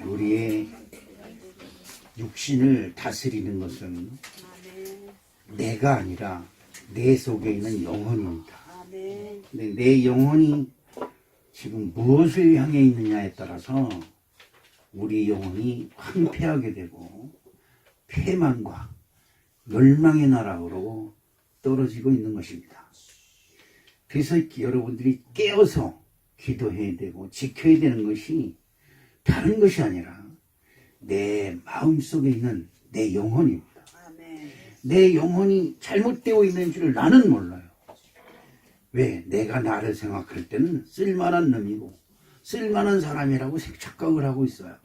우리의 육신을 다스리는 것은 내가 아니라 내 속에 있는 영혼입니다. 근데 내 영혼이 지금 무엇을 향해 있느냐에 따라서 우리 영혼이 황폐하게 되고 패망과 멸망의 나라로 떨어지고 있는 것입니다. 그래서 여러분들이 깨어서 기도해야 되고 지켜야 되는 것이 다른 것이 아니라 내 마음속에 있는 내 영혼입니다. 내 영혼이 잘못되어 있는 줄 나는 몰라요. 왜? 내가 나를 생각할 때는 쓸만한 놈이고 쓸만한 사람이라고 착각을 하고 있어요.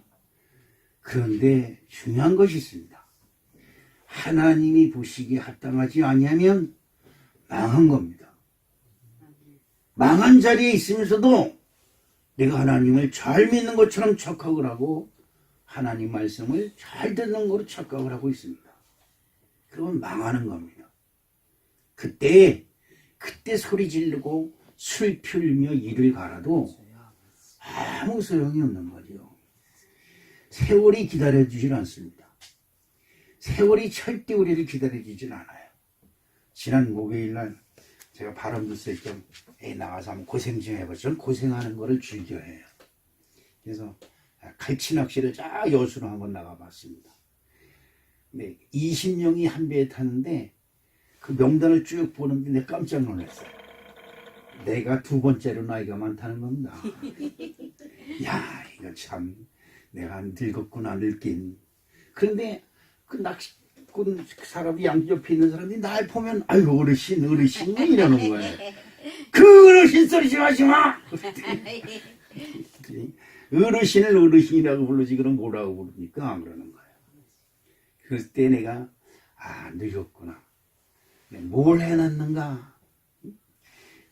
그런데 중요한 것이 있습니다. 하나님이 보시기에 합당하지 아니하면 망한 겁니다. 망한 자리에 있으면서도 내가 하나님을 잘 믿는 것처럼 착각을 하고 하나님 말씀을 잘 듣는 거로 착각을 하고 있습니다. 그러면 망하는 겁니다. 그때 소리 지르고 술 피우며 이를 갈아도 아무 소용이 없는 거죠. 세월이 기다려주질 않습니다. 세월이 절대 우리를 기다려주질 않아요. 지난 목요일날 제가 바람도 쐴 겸 나가서 한번 고생 좀 해보죠. 저는 고생하는 거를 즐겨해요. 그래서 갈치 낚시를 쫙 여수로 한번 나가봤습니다. 근데 20명이 한 배에 타는데 그 명단을 쭉 보는데 내가 깜짝 놀랐어요. 내가 두 번째로 나이가 많다는 겁니다. 야, 이거 참 내가 늙었구나, 늙긴. 그런데 그 낚시꾼 사람이 양옆에 있는 사람이 날 보면 아이고 어르신 이러는 거예요. 그 어르신 소리 좀 하지 마! 어르신을 어르신이라고 부르지 그럼 뭐라고 부르니까 그러는 거예요. 그때 내가 늙었구나. 뭘 해놨는가.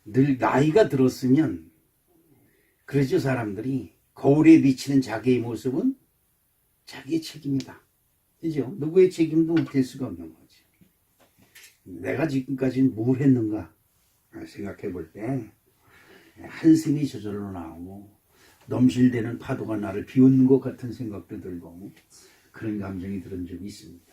늘 나이가 들었으면 그러죠. 사람들이 거울에 비치는 자기의 모습은 자기의 책임이다. 그죠? 누구의 책임도 될 수가 없는 거지. 내가 지금까지 뭘 했는가 생각해 볼 때 한숨이 저절로 나오고 넘실대는 파도가 나를 비웃는 것 같은 생각도 들고 그런 감정이 들은 적이 있습니다.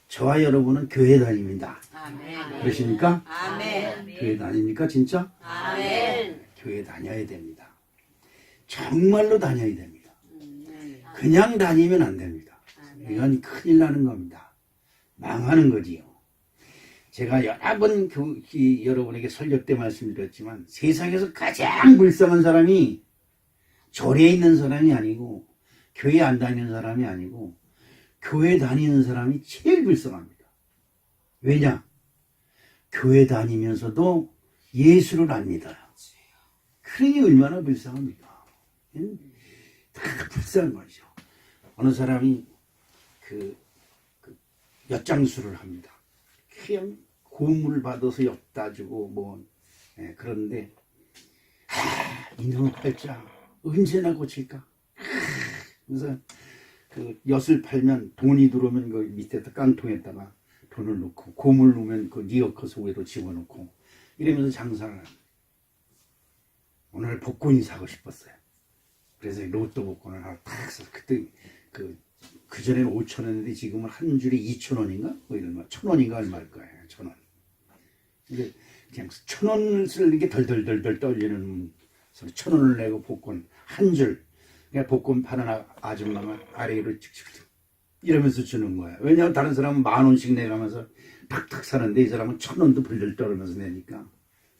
저와 여러분은 교회 다닙니다. 아멘. 그러십니까? 아멘. 교회 다닙니까 진짜? 아멘. 교회 다녀야 됩니다. 정말로 다녀야 됩니다. 그냥 다니면 안 됩니다. 이건 큰일 나는 겁니다. 망하는 거지요. 제가 여러 번 여러분에게 설교 때 말씀드렸지만 세상에서 가장 불쌍한 사람이 절에 있는 사람이 아니고 교회 안 다니는 사람이 아니고 교회 다니는 사람이 제일 불쌍합니다. 왜냐? 교회 다니면서도 예수를 안 믿어요. 그러니 얼마나 불쌍합니까? 다 불쌍한 거죠. 어느 사람이 엿장수를 합니다. 그냥 고물을 받아서 엿다 주고 그런데 이놈의 팔자 언제나 고칠까? 그래서 그 엿을 팔면 돈이 들어오면 그 밑에다 깡통에다가 돈을 넣고 고물 넣으면 그 니어커 속에도 집어넣고 이러면서 장사를 합니다. 오늘 복권이 사고 싶었어요. 그래서 로또 복권을 하나 탁 사서 그때 그 전에는 5,000원인데 지금은 한 줄에 2,000원인가? 뭐 이런 거 1,000원인가 얼마일 거예요. 1,000원. 근데 그냥 1,000원을 쓰는 게 덜덜덜덜 떨리는 1,000원을 내고 복권 한 줄. 그냥 복권 파는 아줌마가 아래로 칙칙 이러면서 주는 거야. 왜냐하면 다른 사람은 10,000원씩 내가면서 탁탁 사는데 이 사람은 1,000원도 벌벌 떨면서 내니까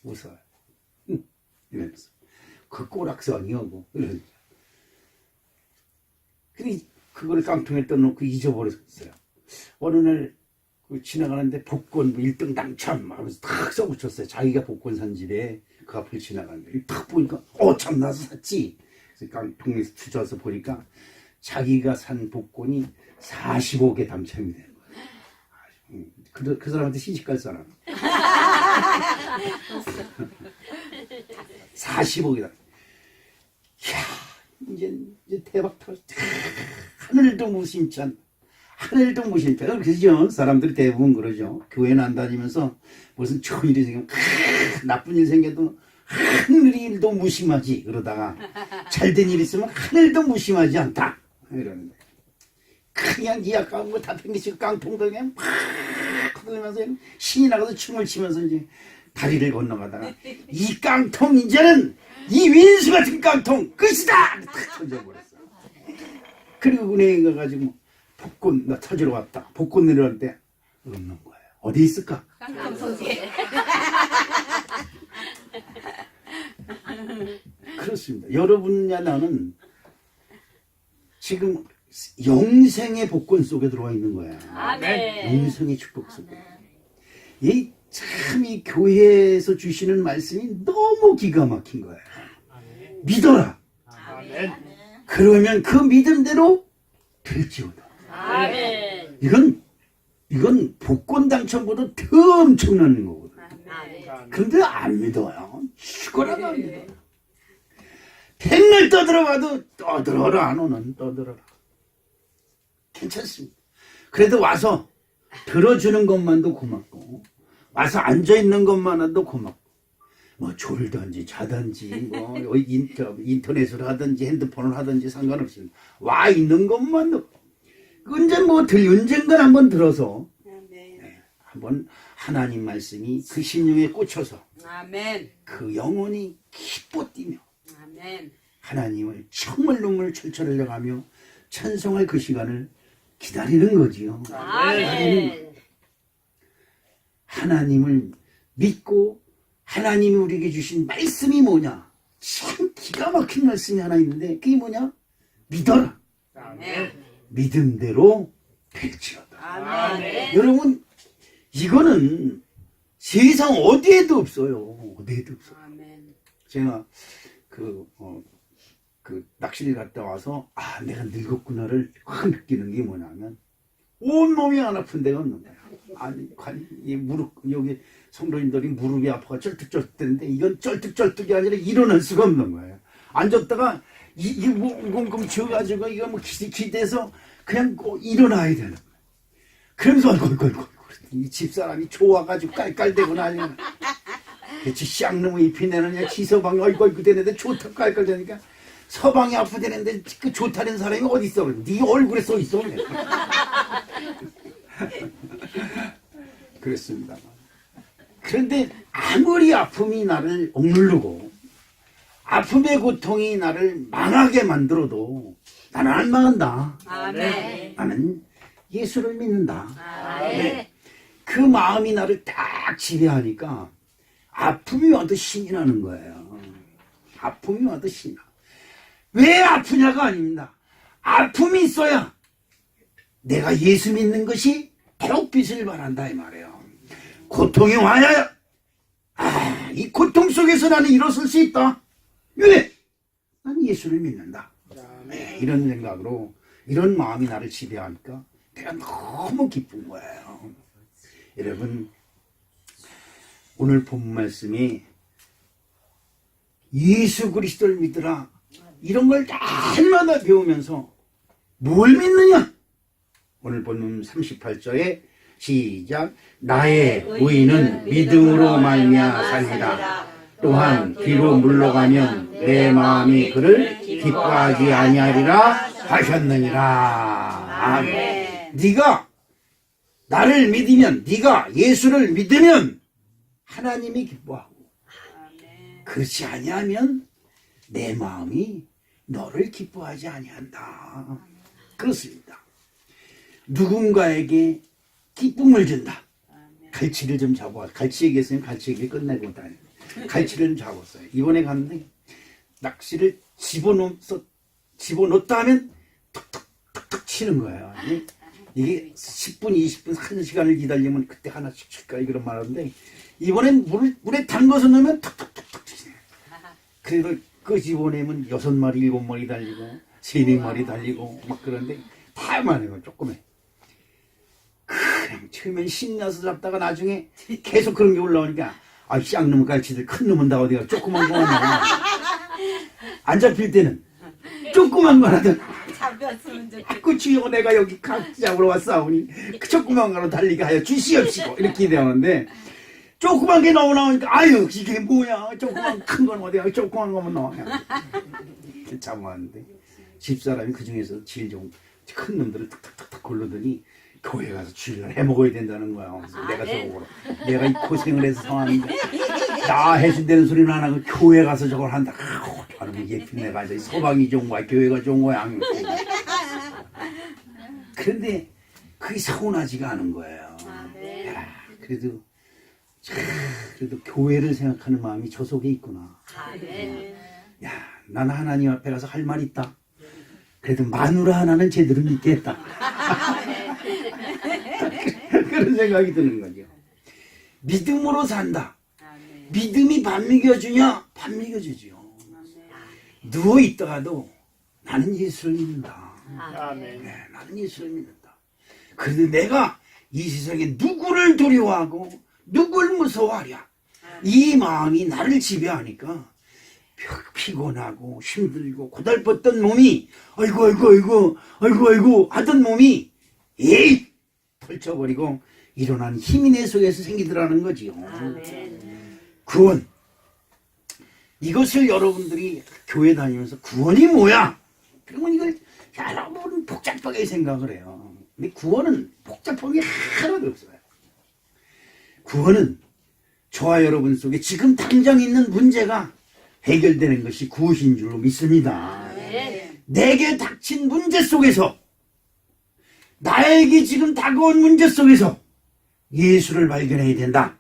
웃어요. 이러면서 그 꼬락서니 하고 이러니까. 근데 그걸 깡통에 떠놓고 잊어버렸어요. 어느 날 지나가는데 복권 1등 당첨 하면서 탁 써붙였어요. 자기가 복권 산 집에 그 앞을 지나가는데 탁 보니까 참 나서 샀지. 깡통에서 주워서 보니까 자기가 산 복권이 45개 당첨이 되는 거예요. 그 사람한테 시집갈 사람. 45개다. 이야, 이제 대박 터졌다. 하늘도 무심찬. 그죠? 사람들이 대부분 그러죠. 교회는 안 다니면서 무슨 좋은 일이 생기면, 나쁜 일 생겨도 하늘일도 무심하지. 그러다가 잘된 일 있으면 하늘도 무심하지 않다. 이러는데 그냥 이 아까 뭐다 팽개치고 깡통도 그냥 팍 흔들면서 신이 나가서 춤을 치면서 이제 다리를 건너가다가 이 깡통 이제는 이 윈수 같은 깡통 끝이다! 탁 던져버렸어. 그리고 은행에 가가지고 복권 나 찾으러 왔다. 복권 내려갈 때 없는 거예요. 어디 있을까? 깡통 속에. 그렇습니다. 여러분야 나는 지금 영생의 복권 속에 들어와 있는 거야. 아멘. 영생의 축복 속에. 이 참 이 교회에서 주시는 말씀이 너무 기가 막힌 거야. 믿어라. 아멘. 그러면 그 믿음대로 될지어다. 아멘. 이건 복권 당첨보다 더 엄청난 거거든. 아멘. 근데 안 믿어요. 죽어라도 안 믿어. 백날 떠들어봐도 떠들어라. 너는 떠들어라. 괜찮습니다. 그래도 와서 들어주는 것만도 고맙고 와서 앉아있는 것만도 고맙고 뭐 졸든지 자든지 뭐 인터넷을 하든지 핸드폰을 하든지 상관없습니다. 와 있는 것만도 언제 뭐 언젠가 한번 들어서 한번 하나님 말씀이 그 심령에 꽂혀서 아멘. 그 영혼이 기뻐 뛰며 아멘. 하나님을 정말 눈물 철철 흘려가며 찬송할 그 시간을 기다리는 거지요. 아멘. 하나님을 믿고 하나님이 우리에게 주신 말씀이 뭐냐? 참 기가 막힌 말씀이 하나 있는데 그게 뭐냐? 믿어라. 아멘. 믿음대로 될지어다. 아멘. 여러분 이거는 세상 어디에도 없어요. 어디에도 없어요. 아멘. 제가 그 낚시를 갔다 와서 내가 늙었구나를 확 느끼는 게 뭐냐면 온몸이 안 아픈 데가 없는 거야. 아니 이 무릎 여기 성도님들이 무릎이 아파가 쩔뚝쩔뚝대는데 이건 쩔뚝쩔뚝이 아니라 일어날 수가 없는 거예요. 앉았다가 이 웅금웅금 쥐어가지고 이거 뭐 기대서 그냥 일어나야 되는 거예요. 그러면서 아이고 이 집사람이 좋아가지고 깔깔대고 난리나. 그치 쌍놈 잎이 내느냐 지서방이 어이구 되는데 좋다고 깔깔대니까 서방이 아프다는데 그 좋다는 사람이 어디 있어? 네 얼굴에 써 있어. 그랬습니다. 그런데 아무리 아픔이 나를 억누르고 아픔의 고통이 나를 망하게 만들어도 나는 안 망한다. 아멘. 나는 예수를 믿는다. 아멘. 그 마음이 나를 딱 지배하니까 아픔이 와도 신이 나는 거예요. 아픔이 와도 신이 나. 왜 아프냐가 아닙니다. 아픔이 있어야 내가 예수 믿는 것이 더욱빛을 발한다 이 말이에요. 고통이 와야 이 고통 속에서 나는 일어설 수 있다. 왜? 나는 예수를 믿는다. 이런 생각으로 이런 마음이 나를 지배하니까 내가 너무 기쁜 거예요. 여러분 오늘 본 말씀이 예수 그리스도를 믿으라 이런 걸 날마다 배우면서 뭘 믿느냐? 오늘 본문 38절에 시작. 나의 의인은 믿음으로 말미암아 살리라. 또한 비로 물러가면 내 마음이 그를 기뻐하지 아니하리라 하셨느니라. 아멘. 네가 나를 믿으면 네가 예수를 믿으면 하나님이 기뻐하고 그렇지 아니하면 내 마음이 너를 기뻐하지 아니한다. 그렇습니다. 누군가에게 기쁨을 준다. 갈치를 좀 잡아. 갈치 얘기했으면 갈치 얘기 끝내고 다니. 갈치를 좀 잡았어요. 이번에 갔는데 낚시를 집어넣었다 하면 툭툭툭툭 치는 거예요. 이게 10분, 20분, 1시간을 기다리면 그때 하나씩 칠까 그런 말하는데 이번엔 물에 담궈서 넣으면 툭툭툭툭 치네. 그래서 그 집어내면 6마리, 7마리 달리고 3, 4마리 달리고 막 그런데 다만 해요. 조금해. 그냥 처음엔 신나서 잡다가 나중에 계속 그런 게 올라오니까 쌍놈 갈치들 큰 놈은 다 어디가 조그만 거만 나와. 안 잡힐 때는 조그만 거라도 잡혔으면 좋겠다. 그 주여 내가 여기 갈치 잡으러 왔사오니 그 조그만 거로 달리게 하여 주시옵시고 이렇게 되었는데 조그만 게 너무 나오니까 아유 이게 뭐야 조그만 큰 건 어디야 조그만 거만 나와요. 참았는데 집사람이 그 중에서 제일 좋은 큰 놈들을 탁탁탁탁 고르더니 교회 가서 주일날 해 먹어야 된다는 거야. 그래서 내가 저거로 내가 이 고생을 해서 사왔는데 나 해준다는 소리는 안 하고 교회 가서 저걸 한다. 아우 예쁜 내가 이제 서방이 좋은 거야 교회가 좋은 거야. 그런데 그게 서운하지가 않은 거예요. 야, 그래도 교회를 생각하는 마음이 저 속에 있구나. 야, 나는 하나님 앞에 가서 할 말 있다. 그래도 마누라 하나는 제대로 믿겠다. 그런 생각이 드는 거죠. 믿음으로 산다. 믿음이 밥 먹여주냐? 밥 먹여주죠. 누워있다가도 나는 예수를 믿는다. 네, 나는 예수를 믿는다. 그런데 내가 이 세상에 누구를 두려워하고 누굴 무서워하랴. 이 마음이 나를 지배하니까 피곤하고 힘들고 고달팠던 몸이 아이고 하던 몸이 에이 펼쳐버리고 일어난 힘이 내 속에서 생기더라는 거지요. 구원. 이것을 여러분들이 교회 다니면서 구원이 뭐야? 그러면 이걸 여러분 복잡하게 생각을 해요. 근데 구원은 복잡한 게 하나도 없어요. 구원은 저와 여러분 속에 지금 당장 있는 문제가 해결되는 것이 구원인 줄로 믿습니다. 내게 닥친 문제 속에서 나에게 지금 다가온 문제 속에서 예수를 발견해야 된다.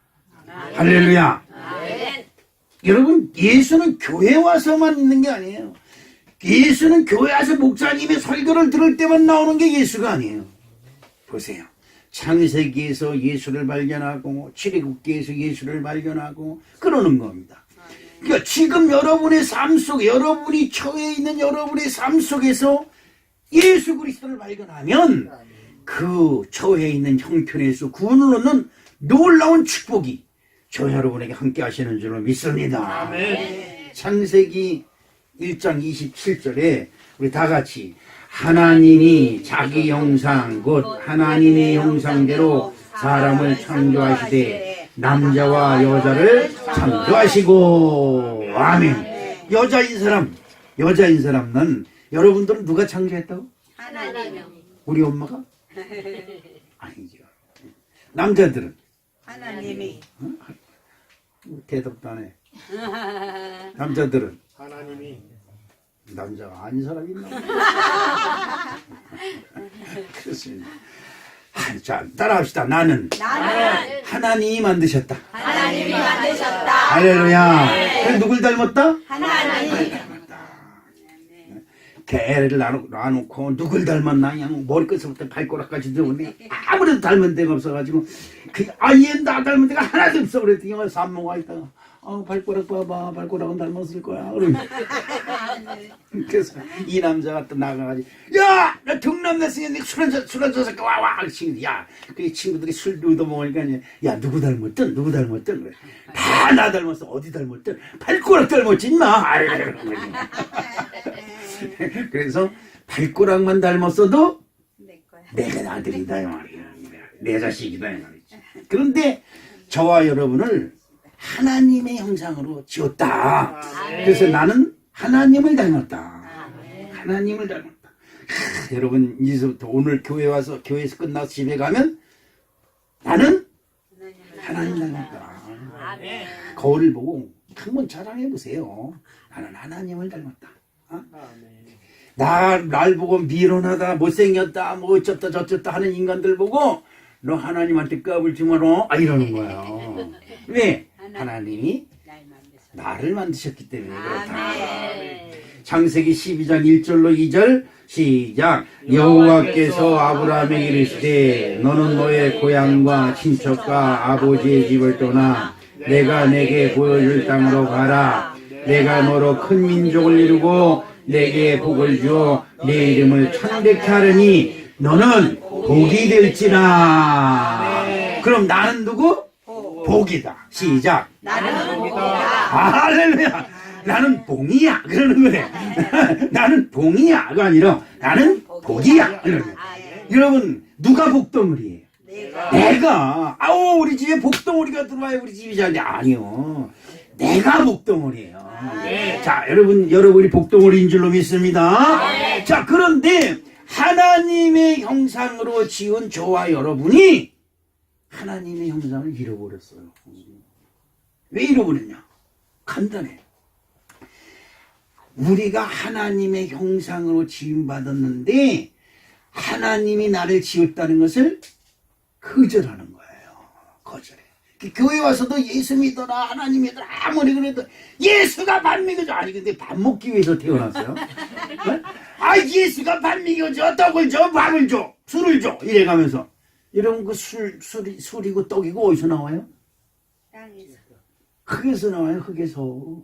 할렐루야. 여러분 예수는 교회 와서만 있는 게 아니에요. 예수는 교회 와서 목사님의 설교를 들을 때만 나오는 게 예수가 아니에요. 보세요. 창세기에서 예수를 발견하고 출애굽기에서 예수를 발견하고 그러는 겁니다. 그러니까 지금 여러분의 삶 속에 여러분이 처해 있는 여러분의 삶 속에서 예수 그리스도를 발견하면 그 처해 있는 형편에서 구원을 얻는 놀라운 축복이 저 여러분에게 함께 하시는 줄로 믿습니다. 창세기 1장 27절에 우리 다 같이 하나님이 자기 형상 곧 하나님의 형상대로 사람을 창조하시되 남자와 여자를 창조하시고 아멘. 여자인 사람은 여러분들은 누가 창조했다고? 하나님. 우리 엄마가? 아니죠. 남자들은? 하나님이. 대답도 안 해. 남자들은? 하나님이. 남자가 아닌 사람이 있나? 그렇습니다. 자, 따라합시다. 나는 하나님이 만드셨다. 하나님이 만드셨다. 할렐루야. 그럼 누굴 닮았다? 하나님. 닮았다. 개를 놔놓고 누굴 닮았나? 그냥 머리끝부터 발가락까지 들어오네. 아무래도 닮은 데가 없어가지고 얘 나 닮은 데가 하나도 없어. 그랬더니 산모가 있다가 발가락 봐봐. 발가락은 닮았을 거야. 그래서 이 남자가 또 나가가지고 야! 나 등남났으니 술 한잔 샀까 와! 야! 그 친구들이 술 얻어먹으니까 야 누구 닮았든 그래. 다 나 닮았어. 어디 닮았든 발가락 닮았지 인마. 그래서 발가락만 닮았어도 내가 아들이다 이 말이야. 내 자식이다 이 말이지. 그런데 저와 여러분을 하나님의 형상으로 지었다. 그래서 나는 하나님을 닮았다. 하나님을 닮았다. 여러분 이제부터 오늘 교회 와서 교회에서 끝나서 집에 가면 나는 하나님 닮았다. 거울을 보고 한번 자랑해 보세요. 나는 하나님을 닮았다. 날 보고 미련하다 못생겼다 뭐 어쩌다 저쩌다 하는 인간들 보고 너 하나님한테 까불지 마라 이러는 거예요. 왜? 하나님이 나를 만드셨기 때문에 그렇다. 창세기 12장 1절로 2절 시작. 여호와께서 아브라함에게 이르시되 너는 너의 고향과 친척과 아버지의 집을 떠나 내가 내게 보여줄 땅으로 가라. 내가 너로 큰 민족을 이루고 내게 복을 주어 내 이름을 창대케 하려니 너는 복이 될지라. 그럼 나는 누구? 복이다. 시작. 나는 복이다. 할렐루야. 나는 봉이야. 그러는 거네. 나는 봉이야가 아니라 나는 복이야. 이러는 거예요. 여러분 누가 복덩어리예요? 내가 아우 우리 집에 복덩어리가 들어와야 우리 집이 잘 돼. 아니요. 내가 복덩어리예요. 자, 여러분이 복덩어리인 줄로 믿습니다. 자, 그런데 하나님의 형상으로 지은 저와 여러분이 하나님의 형상을 잃어버렸어요. 왜 잃어버렸냐? 간단해. 우리가 하나님의 형상으로 지음받았는데 하나님이 나를 지었다는 것을 거절하는 거예요. 거절해. 교회 와서도 예수 믿어라 하나님 믿어라 아무리 그래도 예수가 밥 먹여줘. 아니 근데 밥 먹기 위해서 태어났어요? 어? 아 예수가 밥 먹여줘 떡을 줘 밥을 줘 술을 줘 이래가면서 여러분 그 술이고 떡이고 어디서 나와요? 땅에서. 흙에서 나와요. 흙에서.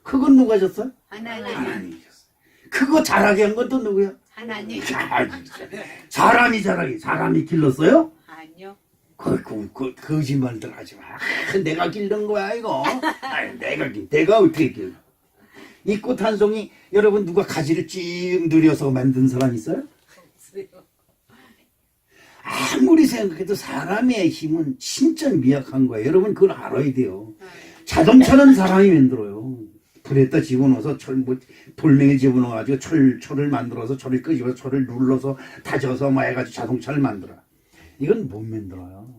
흙은 누가 줬어요? 하나님이 줬어요. 그거 잘하게 한 것도 누구야? 하나님. 사람이 잘하게 사람이 길렀어요? 아니요. 거짓말들 하지 마. 내가 기른 거야 이거. 아니, 내가 어떻게 길러? 이 꽃 한 송이 여러분 누가 가지를 쭉 누려서 만든 사람 있어요? 아무리 생각해도 사람의 힘은 진짜 미약한 거예요. 여러분 그걸 알아야 돼요. 자동차는 사람이 만들어요. 불에다 집어넣어서 돌멩이 집어넣어가지고 철을 만들어서 철을 끄집어서 철을 눌러서 다져서 뭐 해가지고 자동차를 만들어. 이건 못 만들어요.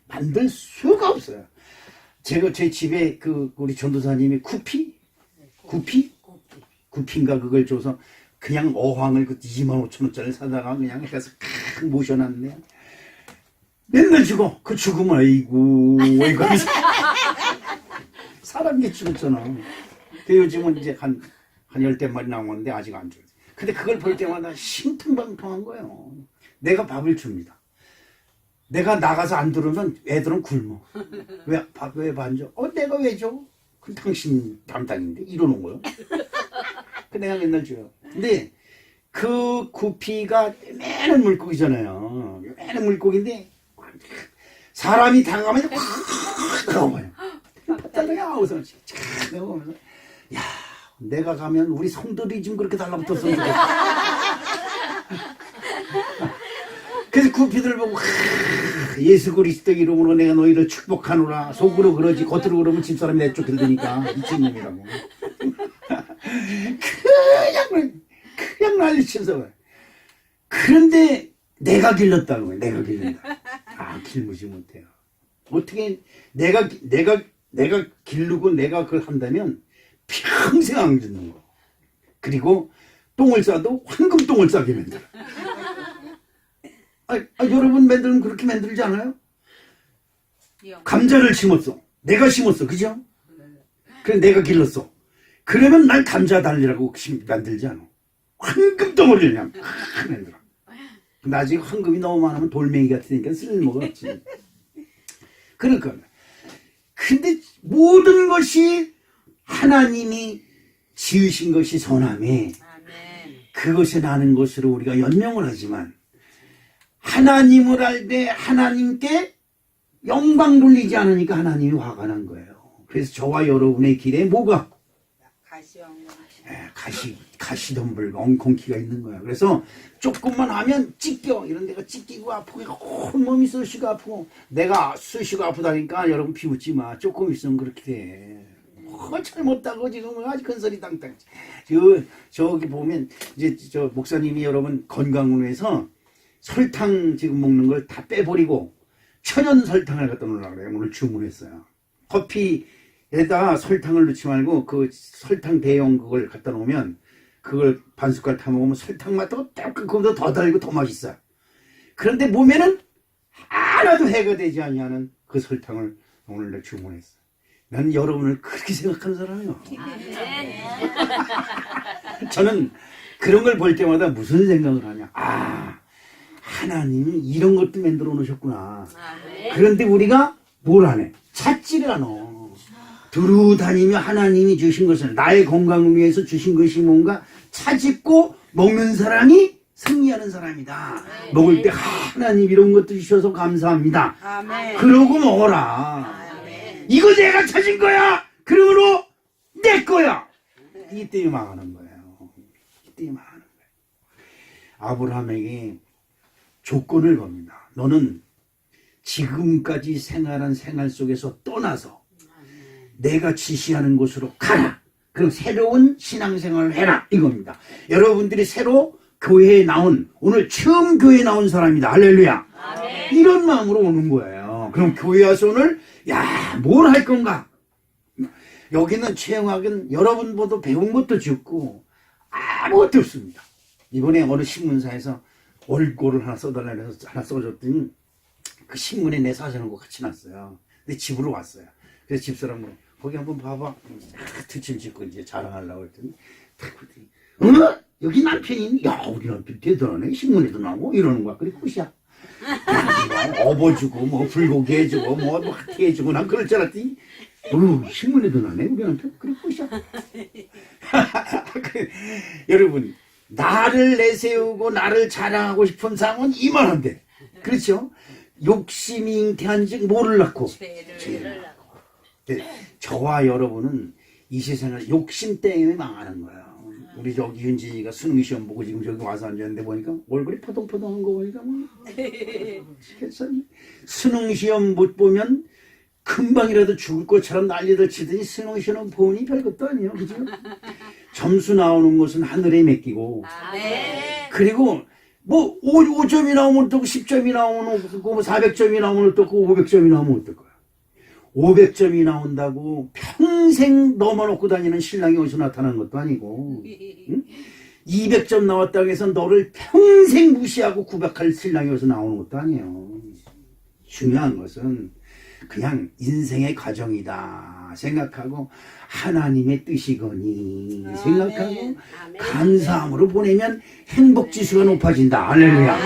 만들 수가 없어요. 제 집에 우리 전도사님이 구피인가 그걸 줘서 그냥 어항을 25,000원짜리 사다가 그냥 해서 칵 모셔놨네. 맨날 죽어. 그 죽으면 아이고 하면서 사람이 죽었잖아. 그 요즘은 이제 한 10대마리 나오는데 아직 안 죽었어. 근데 그걸 볼 때마다 심통방통한 거예요. 내가 밥을 줍니다. 내가 나가서 안 들으면 애들은 굶어. 왜 반줘? 내가 왜 줘? 그럼 당신 담당인데 이러는 거예요. 그 내가 맨날 줘요. 근데 그 구피가 매는 물고기잖아요. 매는 물고기인데 사람이 당하면 확 들어가요. 따라가 웃어. 내가 보면서 야 내가 가면 우리 성들이 좀 그렇게 달라붙었으면 좋겠다. 그래서 구피들 보고 예수 그리스도 이름으로 내가 너희를 축복하노라. 속으로 그러지 겉으로 그러면 집사람이 내쫓길테니까 미친놈이라고. 그냥 난리치면서 그런데 내가 길렀다는 거예요. 내가 길른다. 길무지 못해요. 어떻게 내가 기르고 내가 그걸 한다면 평생 안 짓는 거. 그리고 똥을 싸도 황금똥을 싸게 만들어. 여러분 만들면 그렇게 만들지 않아요? 감자를 심었어. 내가 심었어. 그죠? 그래 내가 길렀어. 그러면 난 감자 달리라고 만들지 않아. 황금덩어리를 그냥 만들어. 나중에 황금이 너무 많으면 돌멩이 같으니까 쓸모가 없지. 그러니까 근데 모든 것이 하나님이 지으신 것이 선함에 그것이 나는 것으로 우리가 연명을 하지만 하나님을 알 때 하나님께 영광 돌리지 않으니까 하나님이 화가 난 거예요. 그래서 저와 여러분의 길에 뭐가? 가시덤불 엉겅퀴가 있는 거야. 그래서 조금만 하면 찢겨. 이런 데가 찢기고 아프고 온몸이 쑤시고 아프고 내가 쑤시고 아프다니까 여러분 비웃지 마. 조금 있으면 그렇게 돼. 잘못다고 지금 아주 큰 소리 땅땅. 저기 보면 이제 저 목사님이 여러분 건강을 위해서 설탕 지금 먹는 걸 다 빼버리고 천연 설탕을 갖다 놓으려고 그래요. 오늘 주문했어요. 커피에다 설탕을 넣지 말고 그 설탕 대용 그걸 갖다 놓으면 그걸 반 숟갈 타 먹으면 설탕 맛도 약간 그보다 더 달고 더 맛있어요. 그런데 몸에는 하나도 해가 되지 아니하는 그 설탕을 오늘 내가 주문했어요. 나는 여러분을 그렇게 생각하는 사람이에요. 저는 그런 걸 볼 때마다 무슨 생각을 하냐. 하나님이 이런 것도 만들어 놓으셨구나. 그런데 우리가 뭘 하네? 찾지를 않아. 두루 다니며 하나님이 주신 것을 나의 건강을 위해서 주신 것이 뭔가 찾고 먹는 사람이 승리하는 사람이다. 먹을 때 하나님 이런 것도 주셔서 감사합니다. 그러고 먹어라. 이거 내가 찾은 거야. 그러므로 내 거야. 이 때문에 망하는 거예요. 이 때문에 망하는 거예요. 아브라함에게 조건을 겁니다. 너는 지금까지 생활한 생활 속에서 떠나서 내가 지시하는 곳으로 가라. 그럼 새로운 신앙생활을 해라 이겁니다. 여러분들이 새로 교회에 나온 오늘 처음 교회에 나온 사람이다. 할렐루야. 아멘. 이런 마음으로 오는 거예요. 그럼 교회 와서 오늘 뭘 할 건가? 여기는 최영학은 여러분보다 배운 것도 적고 아무것도 없습니다. 이번에 어느 신문사에서 월고를 하나 써달라 해서 하나 써줬더니 그 신문에 내 사진하고 같이 놨어요. 근데 집으로 왔어요. 그래서 집사람으로 거기 한번 봐봐. 두침 짓고 이제 자랑하려고 했더니 딱 보더니 여기 남편이 야 우리 남편 대단하네. 신문에도 나오고 이러는 거야. 그래 끝이야. 업어주고 뭐 불고기 해주고 뭐 하트 해주고 난 그럴 줄 알았더니 신문에도 나네 우리 남편. 그래 끝이야. 여러분 나를 내세우고 나를 자랑하고 싶은 사람은 이만한데 그렇죠? 욕심이 잉태한즉 뭐를 낳고 죄를 낳고. 저와 여러분은 이 세상을 욕심 때문에 망하는 거예요. 우리 저기 윤진이가 수능 시험 보고 지금 저기 와서 앉았는데 보니까 얼굴이 포동포동한 거 보니까 뭐 수능 시험 못 보면 금방이라도 죽을 것처럼 난리들 치더니 수능 시험 보니 별것도 아니에요. 그죠? 점수 나오는 것은 하늘에 맡기고 그리고 뭐 5점이 나오면 어떡고 10점이 나오면 어떡고 뭐 400점이 나오면 어떡고 500점이 나오면 어떨 거야. 500점이 나온다고 평생 넘어놓고 다니는 신랑이 어디서 나타나는 것도 아니고 응? 200점 나왔다고 해서 너를 평생 무시하고 구박할 신랑이 어디서 나오는 것도 아니에요. 중요한 것은 그냥 인생의 과정이다 생각하고 하나님의 뜻이거니 생각하고 감사함으로 보내면 행복지수가 높아진다. 할렐루야.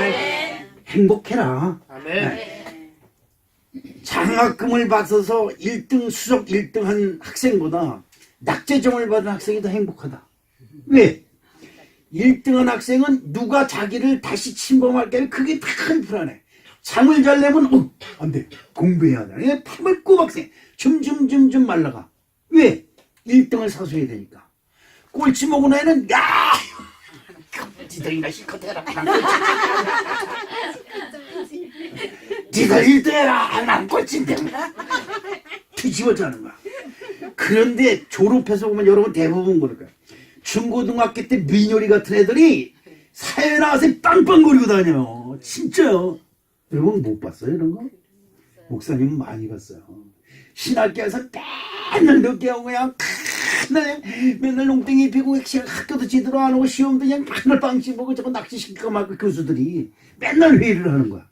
행복해라. 아멘. 장학금을 받아서 1등 수석 1등 한 학생보다 낙제점을 받은 학생이 더 행복하다. 왜? 1등한 학생은 누가 자기를 다시 침범할까 그게 큰 불안해. 잠을 자려면 안 돼. 공부해야 돼. 밤을 꼬박새 줌줌줌줌 말라가. 왜? 1등을 사수해야 되니까. 꼴찌 먹은 애는 야! 니들이나 실컷 해라. 니들 1등 해라. 난 꼴찌인데. 뒤집어지는 거야. 그런데 졸업해서 보면 여러분 대부분 그럴 거야. 중고등학교 때 민요리 같은 애들이 사회 나와서 빵빵거리고 다녀요. 진짜요. 여러분 못 봤어요 이런 거? 목사님은 많이 봤어요. 신학교에서 맨날 늦게 오고 그냥 맨날 농땡이 피고 학교도 제대로 안 오고 시험도 그냥 맨날 빵씩 먹고 저거 낚시시키고 막 그 교수들이 맨날 회의를 하는 거야.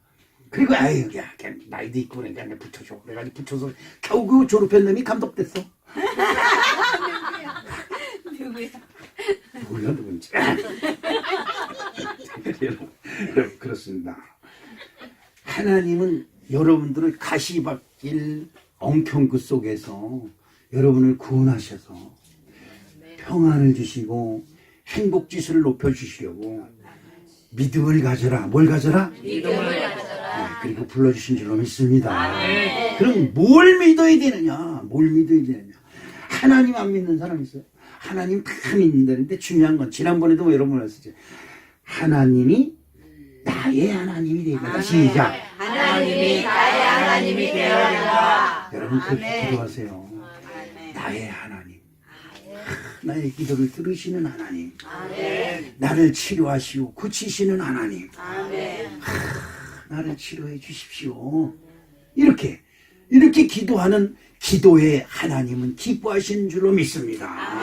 그리고 아유 야 나이도 있고 그러니까 그냥 붙여줘. 그래가지고 붙여서 겨우 그 졸업한 놈이 감독됐어. 누구야? 몰라 누군지. 여러분 그렇습니다. 하나님은 여러분들을 가시밭길 엉켜그 속에서 여러분을 구원하셔서 평안을 주시고 행복지수를 높여주시려고 믿음을 가져라. 뭘 가져라? 믿음을 가져라. 그리고 불러주신 줄로 믿습니다. 그럼 뭘 믿어야 되느냐? 뭘 믿어야 되느냐? 하나님 안 믿는 사람 있어요? 하나님 다 믿는다는데 중요한 건 지난번에도 여러분 말씀하셨죠. 하나님이 나의 하나님이 되겠다. 시작. 하나님이 나의 하나님이 되어라. 여러분 그렇게 기도하세요. 나의 하나님. 나의 기도를 들으시는 하나님. 나를 치료하시고 고치시는 하나님. 나를 치료해 주십시오. 이렇게 기도하는 기도에 하나님은 기뻐하시는 줄로 믿습니다.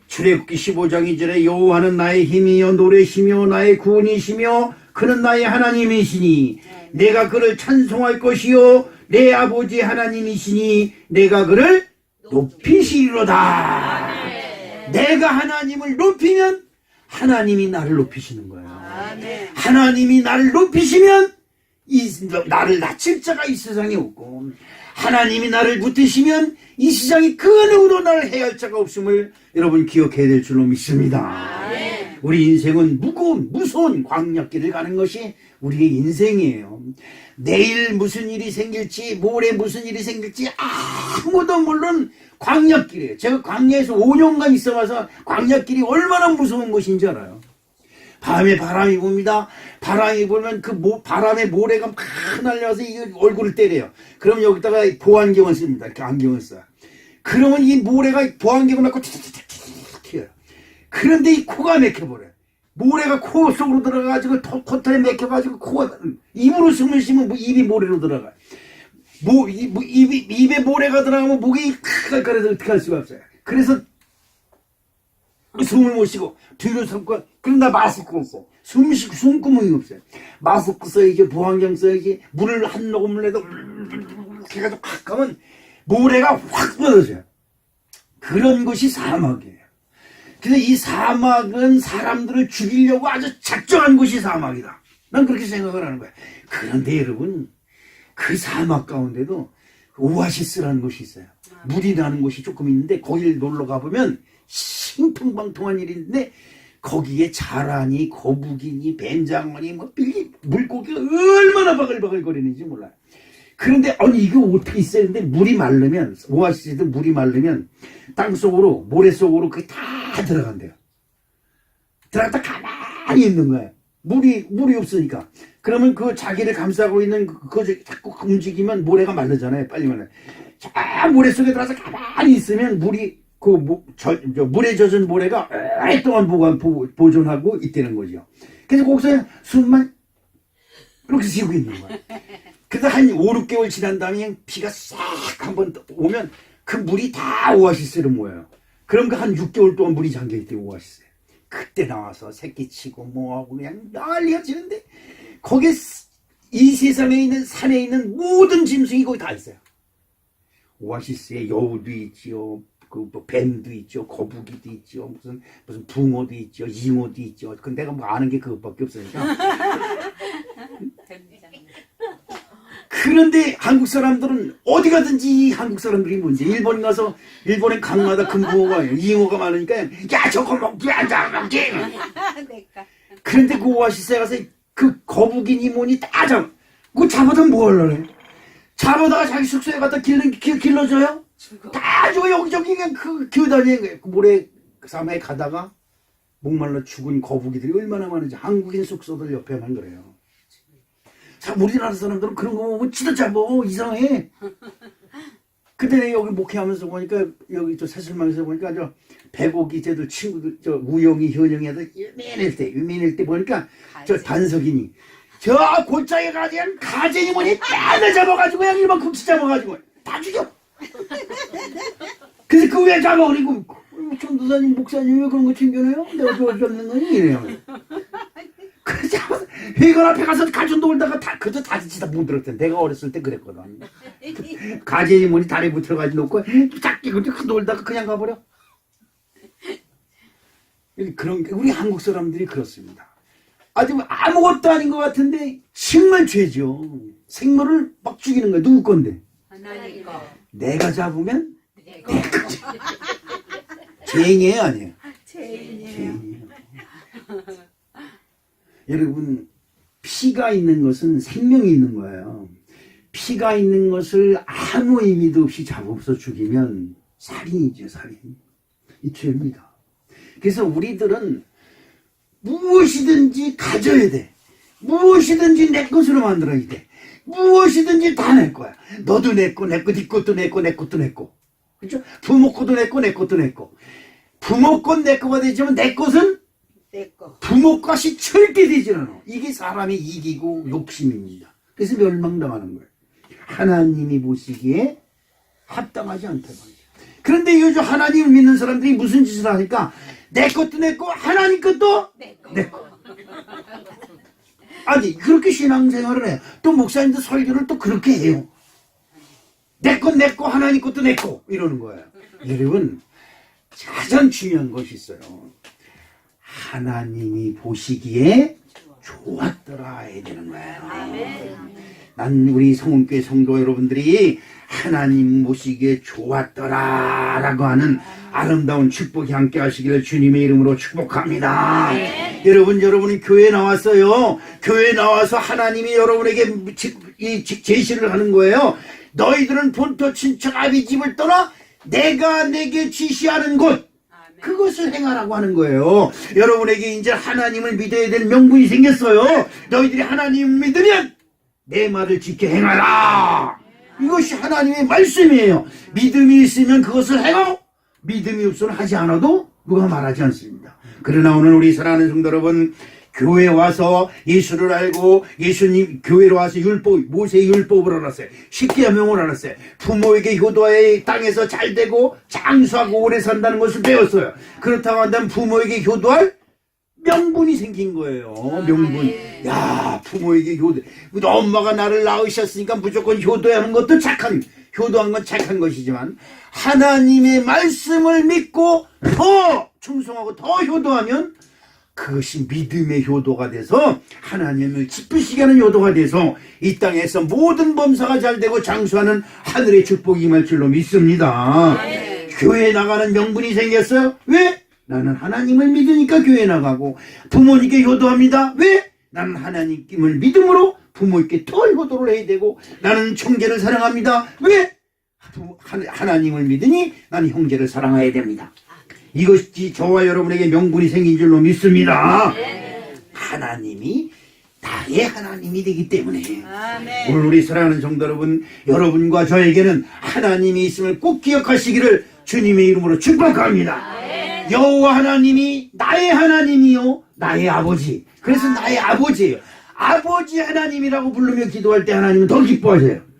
출애굽기 15장 2절에 여호와는 나의 힘이요 노래시며 나의 구원이시며 그는 나의 하나님이시니 내가 그를 찬송할 것이요 내 아버지 하나님이시니 내가 그를 높이시리로다. 내가 하나님을 높이면 하나님이 나를 높이시는 거예요. 하나님이 나를 높이시면 나를 낮출 자가 이 세상에 없고 하나님이 나를 붙드시면 이 세상에 그 누구도 나를 해할 자가 없음을 여러분 기억해야 될 줄로 믿습니다. 우리 인생은 무서운 광야길을 가는 것이 우리의 인생이에요. 내일 무슨 일이 생길지 모레 무슨 일이 생길지 아무도 모르는 광야길이에요. 제가 광야에서 5년간 있어봐서 광야길이 얼마나 무서운 것인지 알아요. 밤에 바람이 붑니다. 바람이 불면 그 바람에 모래가 막 날려서 이 얼굴을 때려요. 그럼 여기다가 보안경을 씁니다. 이렇게 안경을 써요. 그러면 이 모래가 보안경을 맞고 튀튀튀튀 튀어요. 그런데 이 코가 막혀버려요. 모래가 코 속으로 들어가가지고 코털에 막혀가지고 코가 입으로 숨을 쉬면 입이 모래로 들어가요. 입에 모래가 들어가면 목이 칼칼해서 어떻게 할 수가 없어요. 그래서 숨을 못 쉬고 뒤로 숨고 그런다 마스크 써. 숨구멍이 없어요. 마스크 써야지 보안경 써야지 물을 한 모금을 내도 해가지고 확 하면 모래가 확 떨어져요. 그런 것이 사막이에요. 그래서 이 사막은 사람들을 죽이려고 아주 작정한 곳이 사막이다. 난 그렇게 생각을 하는 거야. 그런데 여러분 그 사막 가운데도 오아시스라는 곳이 있어요. 물이 나는 곳이 조금 있는데 거기를 놀러 가보면 신풍방통한 일인데 거기에 자라니 거북이니 뱀장어니 뭐 물고기가 얼마나 바글바글 거리는지 몰라요. 그런데 아니 이거 어떻게 있어요? 근데 물이 마르면 오아시스도 물이 마르면 땅속으로 모래 속으로 그게 다 들어간대요. 들어갔다 가만히 있는 거예요. 물이 없으니까. 그러면 그 자기를 감싸고 있는 그거 자꾸 움직이면 모래가 마르잖아요. 빨리 말해. 자 모래 속에 들어가서 가만히 있으면 물이 물에 젖은 모래가 오랫동안 보존하고 있다는 거죠. 그래서 거기서 숨만 이렇게 쉬고 있는 거야. 그래서 한 5, 6개월 지난 다음에 비가 싹 한번 오면 그 물이 다 오아시스로 모여요. 그럼 그 한 6개월 동안 물이 잠겨있대 오아시스에. 그때 나와서 새끼치고 뭐하고 그냥 난리가 치는데 거기에 이 세상에 있는 산에 있는 모든 짐승이 거기 다 있어요. 오아시스에 여우도 있지요. 뭐 뱀도 있죠, 거북이도 있죠, 무슨 붕어도 있죠, 잉어도 있죠. 근데 내가 뭐 아는 게 그것밖에 없으니까. 그런데 한국 사람들은 어디 가든지 한국 사람들이 뭔지 일본 가서 일본에 강마다 금붕어가 잉어가 많으니까 야 저거 먹지 앉아 먹지. 그런데 그 오아시스에 가서 그 거북이니 뭐니 다 그거 잡아다 뭐 하려래? 잡아다가 자기 숙소에 갖다 길러줘요? 다 죽어 여기저기 그냥 기어다니는 거예요. 모래 사막에 가다가 목말라 죽은 거북이들이 얼마나 많은지 한국인 숙소들 옆에만 그래요. 자, 우리나라 사람들은 그런 거 보면 진짜 잡어 이상해. 그때 여기 목회하면서 보니까 여기 저 새술망에서 보니까 저 백옥이 쟤들 친구들 저 우영이 현영이 애들 유민일 때 보니까 저 단석이니 저 골짜기 가지는 가재니 뭐니 뺨을 잡아가지고 그냥 이만큼 잡아가지고 다 죽여. 그래서 그 왜 잡아버리고 전도사님 목사님 왜 그런 거 챙겨내요? 내가 좋아졌는 거니? 이래요. 그래서 회관 앞에 가서 가전 돌다가 그저 다지치다 못 들었대. 내가 어렸을 때 그랬거든. 가재니 뭐니 다리 붙여가지고 놓고 작게 그렇게 놀다가 그냥 가버려. 그런 게 우리 한국 사람들이 그렇습니다. 아주 아무것도 아닌 것 같은데 정말 죄죠. 생물을 막 죽이는 거야. 누구 건데? 하나님 거. 내가 잡으면 내 거지. 죄인이에요, 아니에요? 죄인이에요. 여러분, 피가 있는 것은 생명이 있는 거예요. 피가 있는 것을 아무 의미도 없이 잡아서 죽이면 살인이죠, 살인. 이 죄입니다. 그래서 우리들은 무엇이든지 가져야 돼. 무엇이든지 내 것으로 만들어야 돼. 무엇이든지 다 내 거야. 너도 내 거, 네 것도 내 거, 내 것도 내 거. 그렇죠? 부모 것도 내 거, 내 것도 내 거. 부모 것 내 거가 되지만 내 것은 내 거. 부모 것이 절대 되지 않아. 이게 사람의 이기고 욕심입니다. 그래서 멸망당하는 거예요. 하나님이 보시기에 합당하지 않다고 하죠. 그런데 요즘 하나님을 믿는 사람들이 무슨 짓을 하니까 내 것도 내 거, 하나님 것도 내 거. 아니 그렇게 신앙생활을 해요. 또 목사님도 설교를 또 그렇게 해요. 내 것 내 거, 하나님 것도 내 거 이러는 거예요. 여러분 가장 중요한 것이 있어요. 하나님이 보시기에 좋았더라 해야 되는 거예요. 난 우리 성은교회 성도 여러분들이 하나님 보시기에 좋았더라 라고 하는 아름다운 축복이 함께 하시기를 주님의 이름으로 축복합니다. 여러분이 교회에 나왔어요. 교회에 나와서 하나님이 여러분에게 이 제시를 하는 거예요. 너희들은 본토 친척 아비 집을 떠나 내가 내게 지시하는 곳 그것을 행하라고 하는 거예요. 여러분에게 이제 하나님을 믿어야 될 명분이 생겼어요. 너희들이 하나님 믿으면 내 말을 지켜 행하라. 이것이 하나님의 말씀이에요. 믿음이 있으면 그것을 행하고 믿음이 없으면 하지 않아도 누가 말하지 않습니다. 그러나 오늘 우리 사랑하는 성도 여러분, 교회에 와서 예수를 알고 예수님 교회로 와서 율법, 모세의 율법을 알았어요. 십계명을 알았어요. 부모에게 효도하여 땅에서 잘 되고 장수하고 오래 산다는 것을 배웠어요. 그렇다고 한다면 부모에게 효도할 명분이 생긴 거예요. 명분. 야, 부모에게 효도. 엄마가 나를 낳으셨으니까 무조건 효도하는 것도 효도한 건 착한 것이지만 하나님의 말씀을 믿고 더 충성하고 더 효도하면 그것이 믿음의 효도가 돼서 하나님을 기쁘시게 하는 효도가 돼서 이 땅에서 모든 범사가 잘 되고 장수하는 하늘의 축복이 임할 줄로 믿습니다. 교회에 나가는 명분이 생겼어요. 왜? 나는 하나님을 믿으니까 교회에 나가고 부모님께 효도합니다. 왜? 나는 하나님을 믿음으로 부모님께 더 효도를 해야 되고 나는 형제를 사랑합니다. 왜? 하나님을 믿으니 나는 형제를 사랑해야 됩니다. 이것이 저와 여러분에게 명분이 생긴 줄로 믿습니다. 하나님이 나의 하나님이 되기 때문에 오늘 우리 사랑하는 성도 여러분, 여러분과 저에게는 하나님이 있음을 꼭 기억하시기를 주님의 이름으로 축복합니다. 여호와 하나님이 나의 하나님이요 나의 아버지. 그래서 나의 아버지예요. 아버지 하나님이라고 부르며 기도할 때 하나님은 더 기뻐하세요.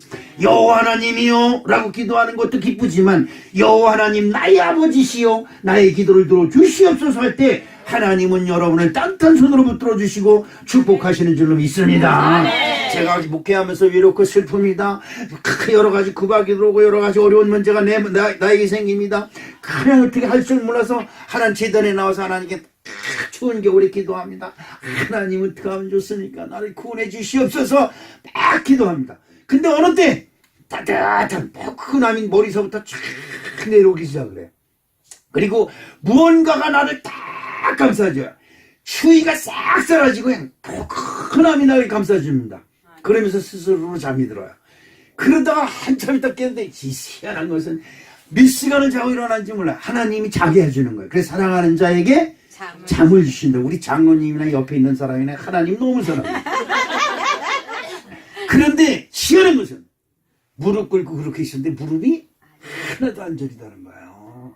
여호와 하나님이요 라고 기도하는 것도 기쁘지만 여호와 하나님 나의 아버지시요 나의 기도를 들어주시옵소서 할 때 하나님은 여러분을 따뜻한 손으로 붙들어 주시고 축복하시는 줄로 믿습니다. 제가 목회하면서 외롭고 슬픕니다. 여러 가지 구박이 들어오고 여러 가지 어려운 문제가 나에게 생깁니다. 그냥 어떻게 할 줄 몰라서 하나님 재단에 나와서 하나님께 추운 겨울에 기도합니다. 하나님 어떻게 하면 좋습니까? 나를 구원해 주시옵소서 막 기도합니다. 근데 어느 때 따뜻한 포근함이 머리서부터 쫙 내려오기 시작을 해요. 그리고 무언가가 나를 딱 감싸줘요. 추위가 싹 사라지고 그냥 포근함이 나를 감싸줍니다. 그러면서 스스로 잠이 들어요. 그러다가 한참 있다 깨는데 희한한 것은 몇 시간을 자고 일어난지 몰라. 하나님이 자게 해주는 거예요. 그래서 사랑하는 자에게 잠을 주신다. 우리 장로님이나 옆에 있는 사람이나 하나님 너무 사랑해요. 그런데 희한한 것은 무릎 꿇고 그렇게 있었는데 무릎이 하나도 안 저리다는 거예요.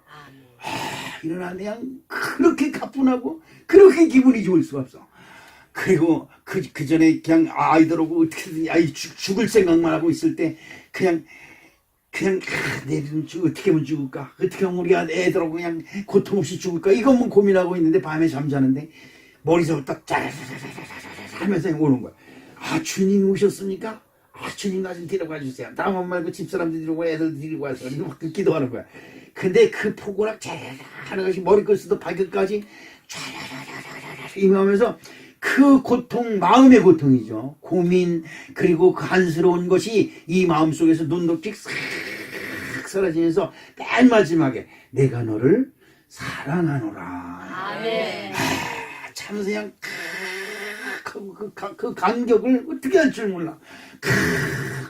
일어나면 그냥 그렇게 가뿐하고 그렇게 기분이 좋을 수가 없어. 그리고 그 전에 그냥 아이들하고 어떻게든 죽을 생각만 하고 있을 때 그냥 내일은 어떻게 하면 죽을까? 어떻게 하면 우리 애들하고 그냥 고통 없이 죽을까? 이것만 고민하고 있는데 밤에 잠자는데 머리서부터 짜라라라라라 하면서 오는 거야. 아, 주님 오셨습니까? 아, 주님 나 좀 데려가 주세요. 나만 말고 집사람들 데리고 애들 데리고 와서 막 기도하는 거야. 근데 그 포근함 짜라라 하는 것이 머리끝부터 발끝까지 짜라라라라라 임하면서 그 고통, 마음의 고통이죠. 고민, 그리고 그 한스러운 것이 이 마음속에서 눈높이 싹 사라지면서 맨 마지막에 내가 너를 사랑하노라. 참 그냥 그 간격을 어떻게 할 줄 몰라.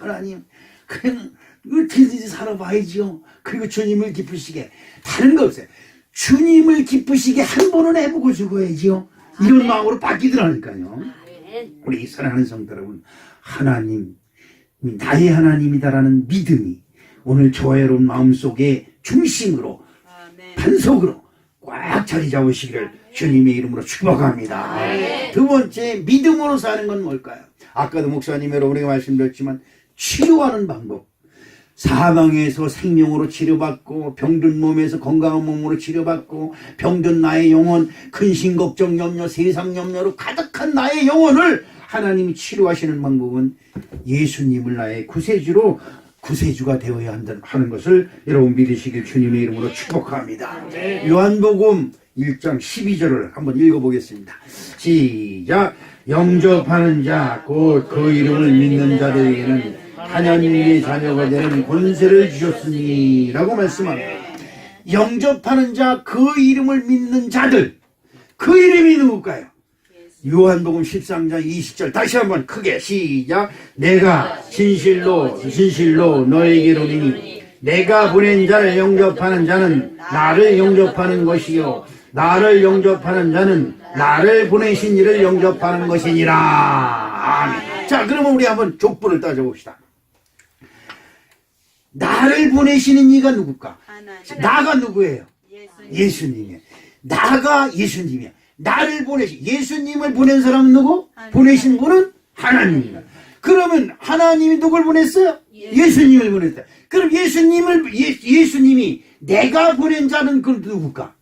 하나님, 그냥 어떻게든지 살아봐야지요. 그리고 주님을 기쁘시게. 다른 거 없어요. 주님을 기쁘시게 한 번은 해보고 죽어야지요. 이런 마음으로 바뀌더라니까요. 우리 사랑하는 성도 여러분, 하나님, 나의 하나님이다라는 믿음이 오늘 저와 여러분 마음속에 중심으로, 반석으로 꽉 자리 잡으시기를 주님의 이름으로 축복합니다. 두 번째, 믿음으로 사는 건 뭘까요? 아까도 목사님 여러분에게 말씀드렸지만 치료하는 방법. 사망에서 생명으로 치료받고 병든 몸에서 건강한 몸으로 치료받고 병든 나의 영혼, 근심 걱정 염려 세상 염려로 가득한 나의 영혼을 하나님이 치료하시는 방법은 예수님을 나의 구세주가 되어야 하는 것을 여러분 믿으시길 주님의 이름으로 축복합니다. 요한복음 1장 12절을 한번 읽어보겠습니다. 시작. 영접하는 자 곧 그 이름을 믿는 자들에게는 하나님의 자녀가 되는 권세를 주셨으니 라고 말씀합니다. 영접하는 자, 그 이름을 믿는 자들, 그 이름이 누굴까요? 요한복음 13장 20절 다시 한번 크게 시작. 내가 진실로 너에게 이르노니 내가 보낸 자를 영접하는 자는 나를 영접하는 것이요 나를 영접하는 자는 나를 보내신 이를 영접하는 것이니라. 아멘. 자, 그러면 우리 한번 족보를 따져봅시다. 나를 보내시는 이가 누굴까? 나가 누구예요? 예수님이에요. 나가 예수님이야. 나를 예수님을 보낸 사람은 누구? 보내신 분은 하나님이야. 그러면 하나님이 누굴 보냈어요? 예수님을 보냈다. 그럼 예수님이 내가 보낸 자는 그 누굴까?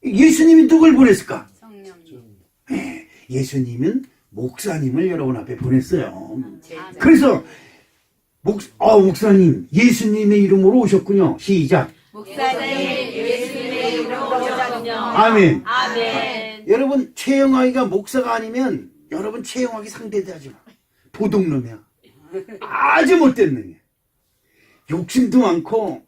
예수님이 누굴 보냈을까? 네, 예수님은 목사님을 여러분 앞에 보냈어요. 그래서 목사님 예수님의 이름으로 오셨군요. 시작. 목사님 예수님의 이름으로 오셨군요. 아멘. 아멘. 여러분 최영학이가 목사가 아니면 여러분 최영학이 상대하지 마. 도둑놈이야. 아주 못된 놈이야. 욕심도 많고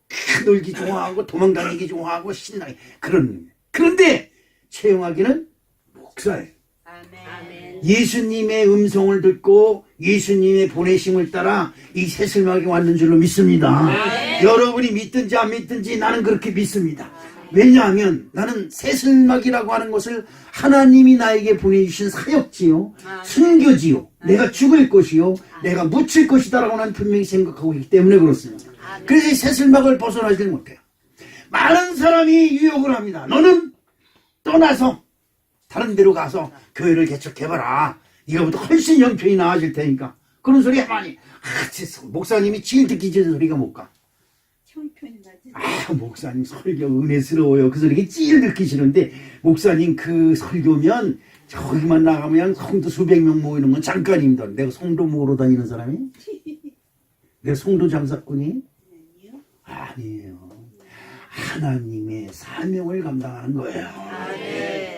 놀기 좋아하고 도망다니기 좋아하고 신나게 그런 놈이야. 그런데 최영학이는 목사예요. 아멘. 예수님의 음성을 듣고 예수님의 보내심을 따라 이 새슬막이 왔는 줄로 믿습니다. 여러분이 믿든지 안 믿든지 나는 그렇게 믿습니다. 왜냐하면 나는 새슬막이라고 하는 것을 하나님이 나에게 보내주신 사역지요, 순교지요, 내가 죽을 것이요, 내가 묻힐 것이다라고 나는 분명히 생각하고 있기 때문에 그렇습니다. 그래서 이 새슬막을 벗어나지 못해요. 많은 사람이 유혹을 합니다. 너는 떠나서 다른 데로 가서 교회를 개척해봐라. 이거보다 훨씬 형편이 나아질 테니까. 그런 소리 많이. 목사님이 제일 듣기 싫은 소리가 뭘까? 형편이 나지. 목사님 설교 은혜스러워요. 그 소리가 제일 듣기 싫은데 목사님 그 설교면 저기만 나가면 성도 수백 명 모이는 건 잠깐입니다. 내가 성도 모으러 다니는 사람이? 내가 성도 장사꾼이? 아니에요. 하나님의 사명을 감당하는 거예요.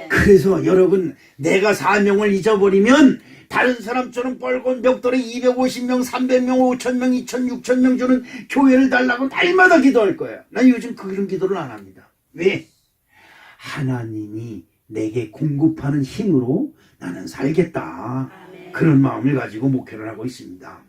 그래서 여러분 내가 사명을 잊어버리면 다른 사람처럼 뻘건 벽돌에 250명, 300명, 5,000명, 2,000, 6,000명 주는 교회를 달라고 날마다 기도할 거예요. 난 요즘 그런 기도를 안 합니다. 왜? 하나님이 내게 공급하는 힘으로 나는 살겠다. 그런 마음을 가지고 목회를 하고 있습니다.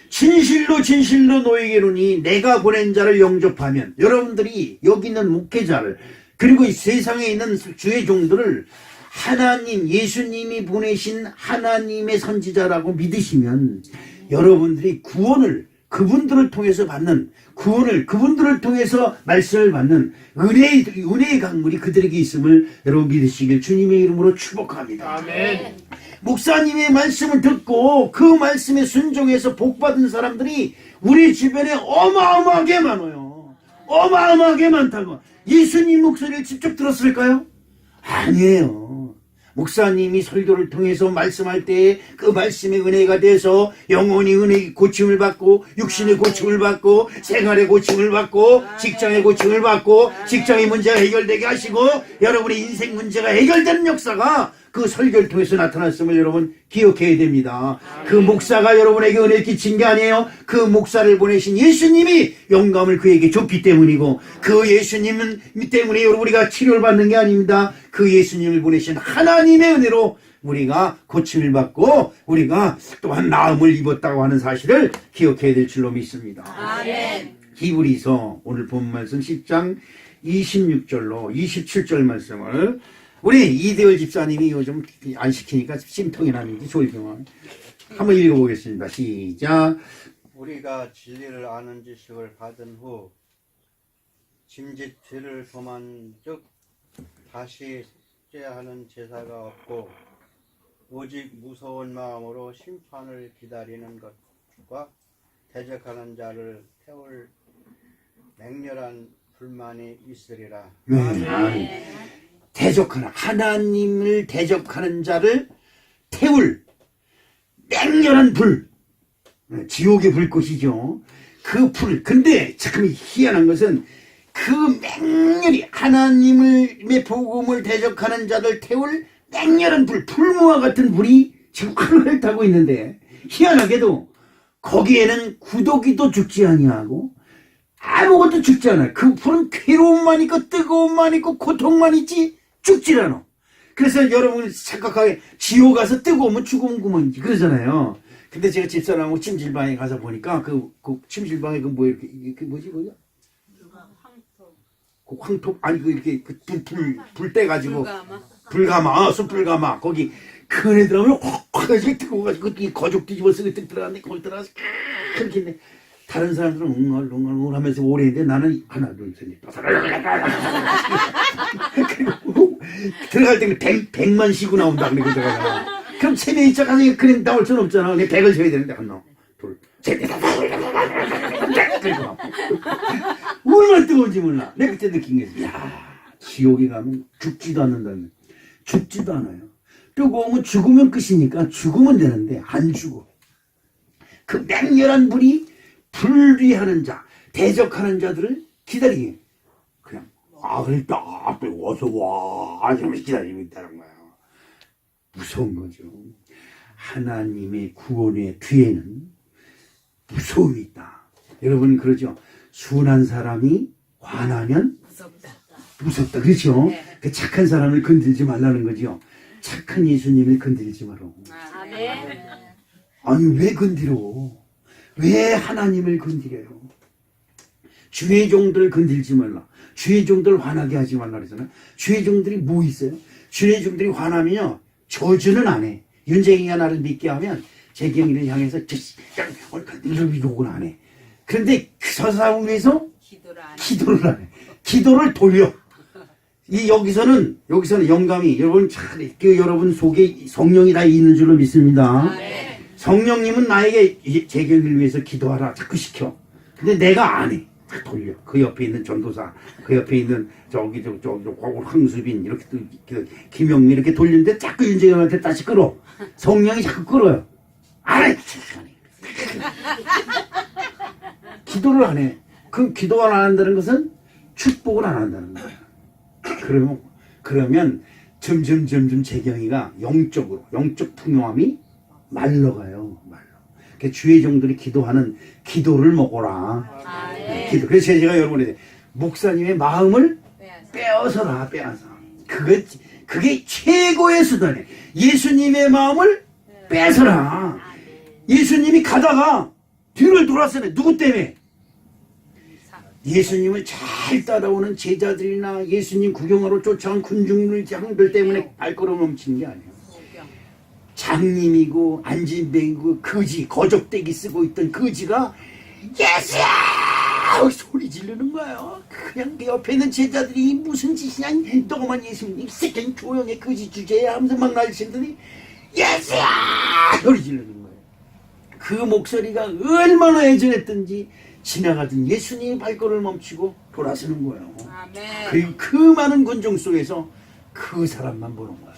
진실로 너에게로니 내가 보낸 자를 영접하면 여러분들이 여기 있는 목회자를 그리고 이 세상에 있는 주의 종들을 하나님 예수님이 보내신 하나님의 선지자라고 믿으시면 여러분들이 구원을 그분들을 통해서 받는 구원을 그분들을 통해서 말씀을 받는 은혜의 강물이 그들에게 있음을 여러분 믿으시길 주님의 이름으로 축복합니다. 아멘. 목사님의 말씀을 듣고 그 말씀에 순종해서 복받은 사람들이 우리 주변에 어마어마하게 많아요. 어마어마하게 많다고. 예수님 목소리를 직접 들었을까요? 아니에요. 목사님이 설교를 통해서 말씀할 때에 그 말씀의 은혜가 돼서 영혼이 은혜 고침을 받고 육신의 고침을 받고 생활의 고침을 받고 직장의 고침을 받고 직장의 문제가 해결되게 하시고 여러분의 인생 문제가 해결되는 역사가 그 설교를 통해서 나타났음을 여러분 기억해야 됩니다. 그 목사가 여러분에게 은혜를 끼친 게 아니에요. 그 목사를 보내신 예수님이 영감을 그에게 줬기 때문이고 그 예수님 때문에 여러분 우리가 치료를 받는 게 아닙니다. 그 예수님을 보내신 하나님의 은혜로 우리가 고침을 받고 우리가 또한 나음을 입었다고 하는 사실을 기억해야 될 줄로 믿습니다. 아멘. 히브리서 오늘 본 말씀 10장 26절로 27절 말씀을 우리 이대열 집사님이 요즘 안 시키니까 심통이 나는지 조이병원 한번 읽어보겠습니다. 시작. 우리가 진리를 아는 지식을 받은 후 짐짓 죄를 범한 즉 다시 죄야 하는 제사가 없고 오직 무서운 마음으로 심판을 기다리는 것과 대적하는 자를 태울 맹렬한 불만이 있으리라. 대적하는 하나님을 대적하는 자를 태울 맹렬한 불, 지옥의 불꽃이죠. 그 불. 근데 참 희한한 것은 그 맹렬히 하나님의 복음을 대적하는 자들 태울 맹렬한 불, 풀무와 같은 불이 지금 하늘을 타고 있는데 희한하게도 거기에는 구더기도 죽지 아니하고 아무것도 죽지 않아요. 그 불은 괴로움만 있고 뜨거움만 있고 고통만 있지 죽질 않아. 그래서 여러분 착각하게 지옥 가서 뜨거우면 죽으면 구멍이지 그러잖아요. 근데 제가 집사람하고 찜질방에 가서 보니까 그 찜질방에 그 뭐 이렇게 뭐지 뭐야? 그 황토 아니 그 이렇게 불 떼가지고 불가마. 불가마 숯불가마 거기 큰 애 들어가면 확 해가지고 뜨거워가지고 이 거죽 뒤집어 쓰고 뜩 들어갔는데 거기 들어가서 그렇게 했는데 다른 사람들은 웅얼웅얼 하면서 오래 했는데 나는 하나 둘셋넷 다섯 그리고 들어갈 때 100만 쉬고 나온다 그러고 들어가잖아. 그럼 체면이 착해서 그냥 나올 수는 없잖아. 근데 100을 쉬어야 되는데 하나 둘셋넷 그리고 얼마나 뜨거운지 몰라. 내가 그때 느낀 게 야 지옥에 가면 죽지도 않는다는 죽지도 않아요. 뜨거우면 죽으면 끝이니까 죽으면 되는데 안 죽어. 그 맹렬한 불이 불리하는 자, 대적하는 자들을 기다리게 그냥 그랬다 어서 와 이러면서 기다리고 있다는 거야. 무서운 거죠. 하나님의 구원의 뒤에는 무서움이 있다. 여러분 그러죠. 순한 사람이 화나면 무섭다. 그렇죠? 그 착한 사람을 건들지 말라는 거죠. 착한 예수님을 건들지 마라. 아멘. 아니 왜 건드려? 왜 하나님을 건드려요? 주의 종들 건들지 말라. 주의 종들 화나게 하지 말라 그러잖아요. 주의 종들이 뭐 있어요? 주의 종들이 화나면요 저주는 안 해. 윤재이가 나를 믿게 하면 재경이를 향해서 이런 욕을 안 해. 그런데 저 사람을 위해서 기도를 안 해. 기도를 돌려. 여기서는 영감이 여러분 여러분 속에 성령이 다 있는 줄로 믿습니다. 성령님은 나에게 재경을 위해서 기도하라 자꾸 시켜. 근데 내가 안 해. 다 돌려. 그 옆에 있는 전도사, 그 옆에 있는 저기 황수빈 이렇게 김영미 이렇게 돌리는데 자꾸 윤재경한테 다시 끌어. 성령이 자꾸 끌어요. 안 해. 기도를 안 해. 그 기도를 안 한다는 것은 축복을 안 한다는 거예요. 그러면 점점 재경이가 영적 풍요함이 말러가요. 그 주의 종들이 기도하는 기도를 먹어라. 기도. 그래서 제가 여러분에게 목사님의 마음을 빼앗아라. 그게 최고의 수단이에요. 예수님의 마음을 뺏어라. 예수님이 가다가 뒤를 돌았어요. 누구 때문에? 예수님을 잘 따라오는 제자들이나 예수님 구경하러 쫓아온 군중들 때문에 발걸음 멈추는 게 아니에요. 장님이고 안진뱅이고 거지 거적대기 쓰고 있던 거지가 예수야 소리 지르는 거예요. 그냥 그 옆에 있는 제자들이 무슨 짓이냐 너만 예수님 이 새끼는 조용해 거지 주제야 하면서 막 날리시더니 예수야 소리 지르는 거예요. 그 목소리가 얼마나 애절했던지 지나가던 예수님이 발걸음을 멈추고 돌아서는 거예요. 그리고 그 많은 군중 속에서 그 사람만 보는 거예요.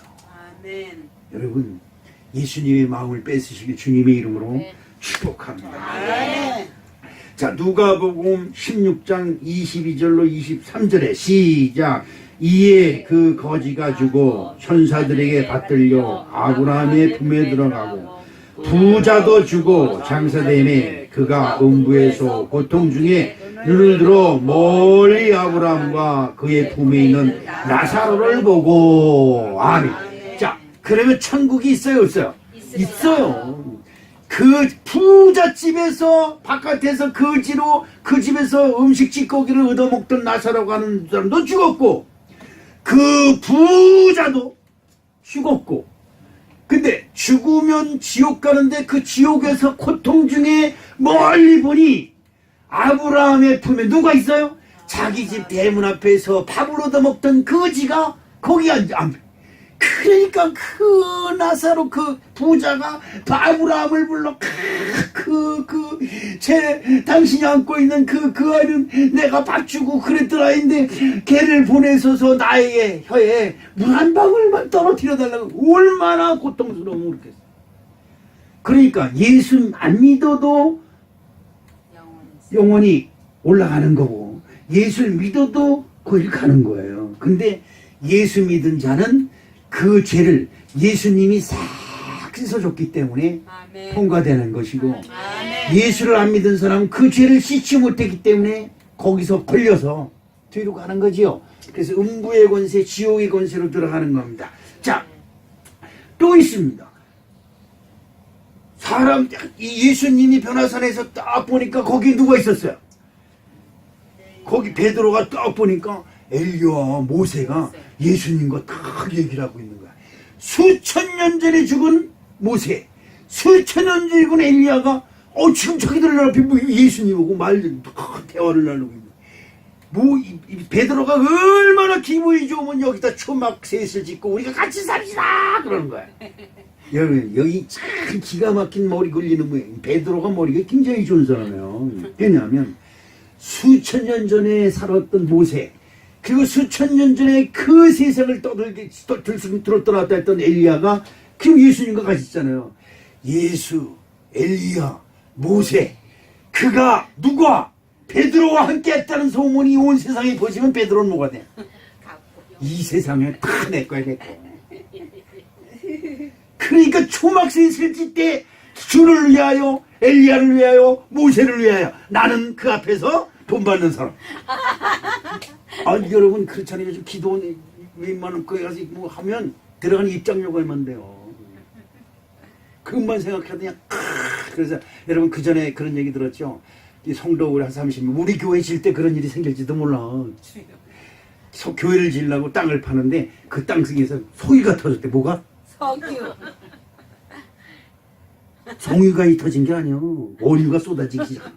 아멘. 여러분 예수님의 마음을 뺏으시길 주님의 이름으로 축복합니다. 자 누가복음 16장 22절로 23절에 시작. 이에 그 거지가 죽어 천사들에게 받들려 아브라함의 품에 들어가고 부자도 죽어 장사되매 그가 음부에서 고통 중에 눈을 들어 멀리 아브라함과 그의 품에 있는 나사로를 보고 아멘. 자 그러면 천국이 있어요 없어요? 있어요. 그 부잣집에서 바깥에서 거지로 그 집에서 음식 찌꺼기를 얻어먹던 나사로가 하는 사람도 죽었고 그 부자도 죽었고 근데 죽으면 지옥 가는데 그 지옥에서 고통 중에 멀리 보니 아브라함의 품에 누가 있어요? 자기 집 대문 앞에서 밥을 얻어먹던 거지가 거기 앉아. 그러니까 그 나사로 그 부자가 아브라함을 불러 당신이 안고 있는 그 아이는 내가 밥 주고 그랬더라 했는데 걔를 보내서서 나에게 혀에 물 한 방울만 떨어뜨려 달라고 얼마나 고통스러우면 그렇겠어. 그러니까 예수 안 믿어도 영원히 올라가는 거고 예수를 믿어도 거길 가는 거예요. 근데 예수 믿은 자는 그 죄를 예수님이 싹 씻어줬기 때문에 아멘. 통과되는 것이고 아멘. 예수를 안 믿은 사람은 그 죄를 씻지 못했기 때문에 거기서 걸려서 뒤로 가는 거지요. 그래서 음부의 권세, 지옥의 권세로 들어가는 겁니다. 자, 또 있습니다. 예수님이 변화산에서 딱 보니까 거기 누가 있었어요? 거기 베드로가 딱 보니까 엘리야와 모세가 예수님과 딱 얘기를 하고 있는 거야. 수천 년 전에 죽은 모세, 수천 년 전에 죽은 엘리야가 지금 자기들 앞에 뭐 예수님하고 대화를 나누고 있는 거야. 베드로가 얼마나 기분이 좋으면 여기다 초막 셋을 짓고 우리가 같이 삽시다 그러는 거야. 여러분 여기 참 기가 막힌 머리 굴리는 거예요. 베드로가 머리가 굉장히 좋은 사람이에요. 왜냐하면 수천 년 전에 살았던 모세, 그리고 수천 년 전에 그 세상을 들었다 했던 엘리야가 그리고 예수님과 같이 있잖아요. 예수, 엘리야, 모세, 그가 누가 베드로와 함께 했다는 소문이 온 세상에 퍼지면 베드로는 뭐가 돼? 이 세상에 다 내 거야, 내 거. 그러니까 초막셋을 짓 때 주를 위하여, 엘리야를 위하여, 모세를 위하여, 나는 그 앞에서 돈 받는 사람. 여러분 그렇잖아요. 요즘 기도 웬만한 거에 가서 뭐 하면 들어가는 입장료가 얼마인데요. 그것만 생각해도 그냥 그래서 여러분 그 전에 그런 얘기 들었죠. 이 성도 우리 한 30명 우리 교회 질 때 그런 일이 생길지도 몰라. 교회를 지으려고 땅을 파는데 그 땅 속에서 소위가 터졌대. 뭐가? 석유. 송유가 터진 게 아니요. 원유가 쏟아지기 시작.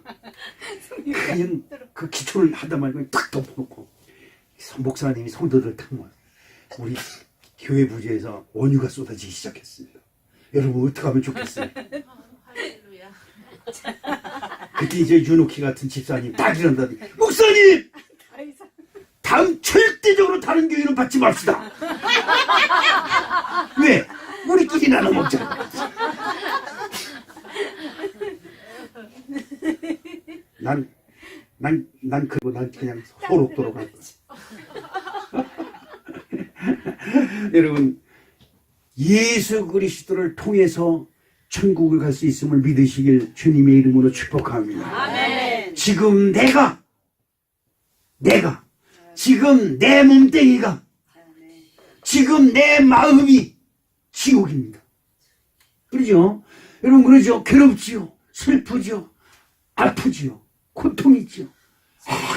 그냥 그 기초를 하다 말고 탁 덮어놓고 목사님이 성도들 탁 모아. 우리 교회 부지에서 원유가 쏟아지기 시작했습니다. 여러분 어떻게 하면 좋겠어요? 할렐루야. 그때 이제 윤옥희 같은 집사님 딱 이런다더니 목사님! 다음 절대적으로 다른 교회는 받지 맙시다. 왜? 우리끼리 나눠 먹자. 난 그냥 호록도록 할 거야. 여러분, 예수 그리스도를 통해서 천국을 갈 수 있음을 믿으시길 주님의 이름으로 축복합니다. 아멘. 지금 지금 내 몸뚱이가, 지금 내 마음이 지옥입니다. 그러죠? 여러분, 그러죠? 괴롭지요? 슬프지요? 아프지요? 고통이지요?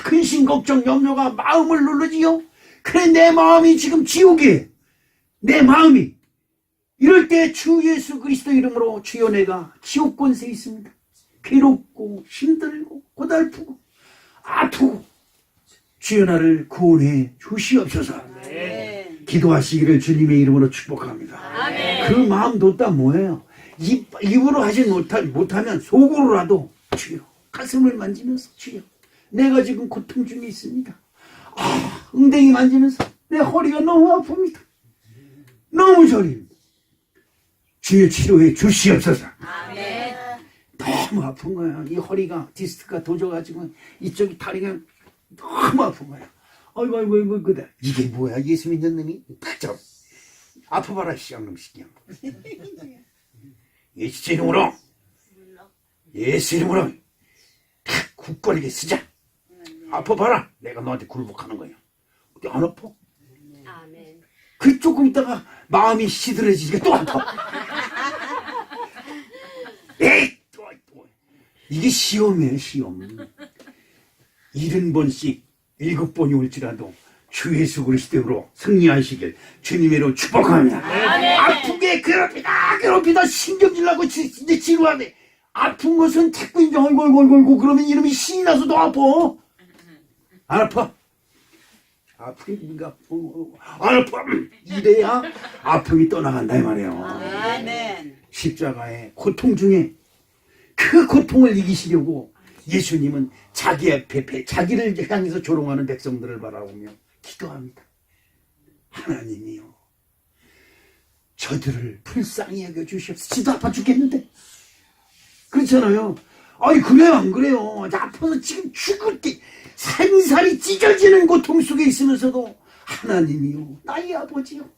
근심, 걱정, 염려가 마음을 누르지요? 그래, 내 마음이 지금 지옥이에요. 내 마음이. 이럴 때 주 예수 그리스도 이름으로 주여 내가 지옥 권세에 있습니다. 괴롭고 힘들고 고달프고 아프고 주여 나를 구원해 주시옵소서. 아멘. 기도하시기를 주님의 이름으로 축복합니다. 아멘. 그 마음 뒀다 뭐예요? 입으로 하지 못하면 속으로라도 주여 가슴을 만지면서 주여 내가 지금 고통 중에 있습니다. 엉덩이 만지면서 내 허리가 너무 아픕니다. 너무 저립니다. 주여 치료해 주시옵소서. 아멘. 너무 아픈 거야. 이 허리가 디스크가 도져가지고 이쪽이 다리가 너무 아픈 거야. 아이고 그다. 이게 뭐야? 예수 믿는 놈이 딱 잡. 아파봐라 시장놈 시장. 예수 이름으로 탁 굳건하게 쓰자. 아파봐라. 내가 너한테 굴복하는 거야. 어디 안 아파? 아멘. 그 조금 있다가 마음이 시들해지니까 또 아파. 에이 또. 이게 시험이에요 시험. 70번씩 7번이 올지라도 주 예수 그리스도로 승리하시길 주님으로 축복합니다. 아멘. 아프게 괴롭히다 신경질 나고 이제 지루하네. 아픈 것은 자꾸 이제 얼굴 그러면 이놈이 신이 나서 더 아파. 안 아파? 아프니까 안 아파. 이래야 아픔이 떠나간다 이 말이에요. 아멘. 십자가의 고통 중에 그 고통을 이기시려고 예수님은 자기를 향해서 조롱하는 백성들을 바라보며 기도합니다. 하나님이요 저들을 불쌍히 여겨주시옵소서. 지도 아파 죽겠는데 그렇잖아요. 그래요 안 그래요? 아파서 지금 죽을 때 살살이 찢어지는 고통 속에 있으면서도 하나님이요 나의 아버지요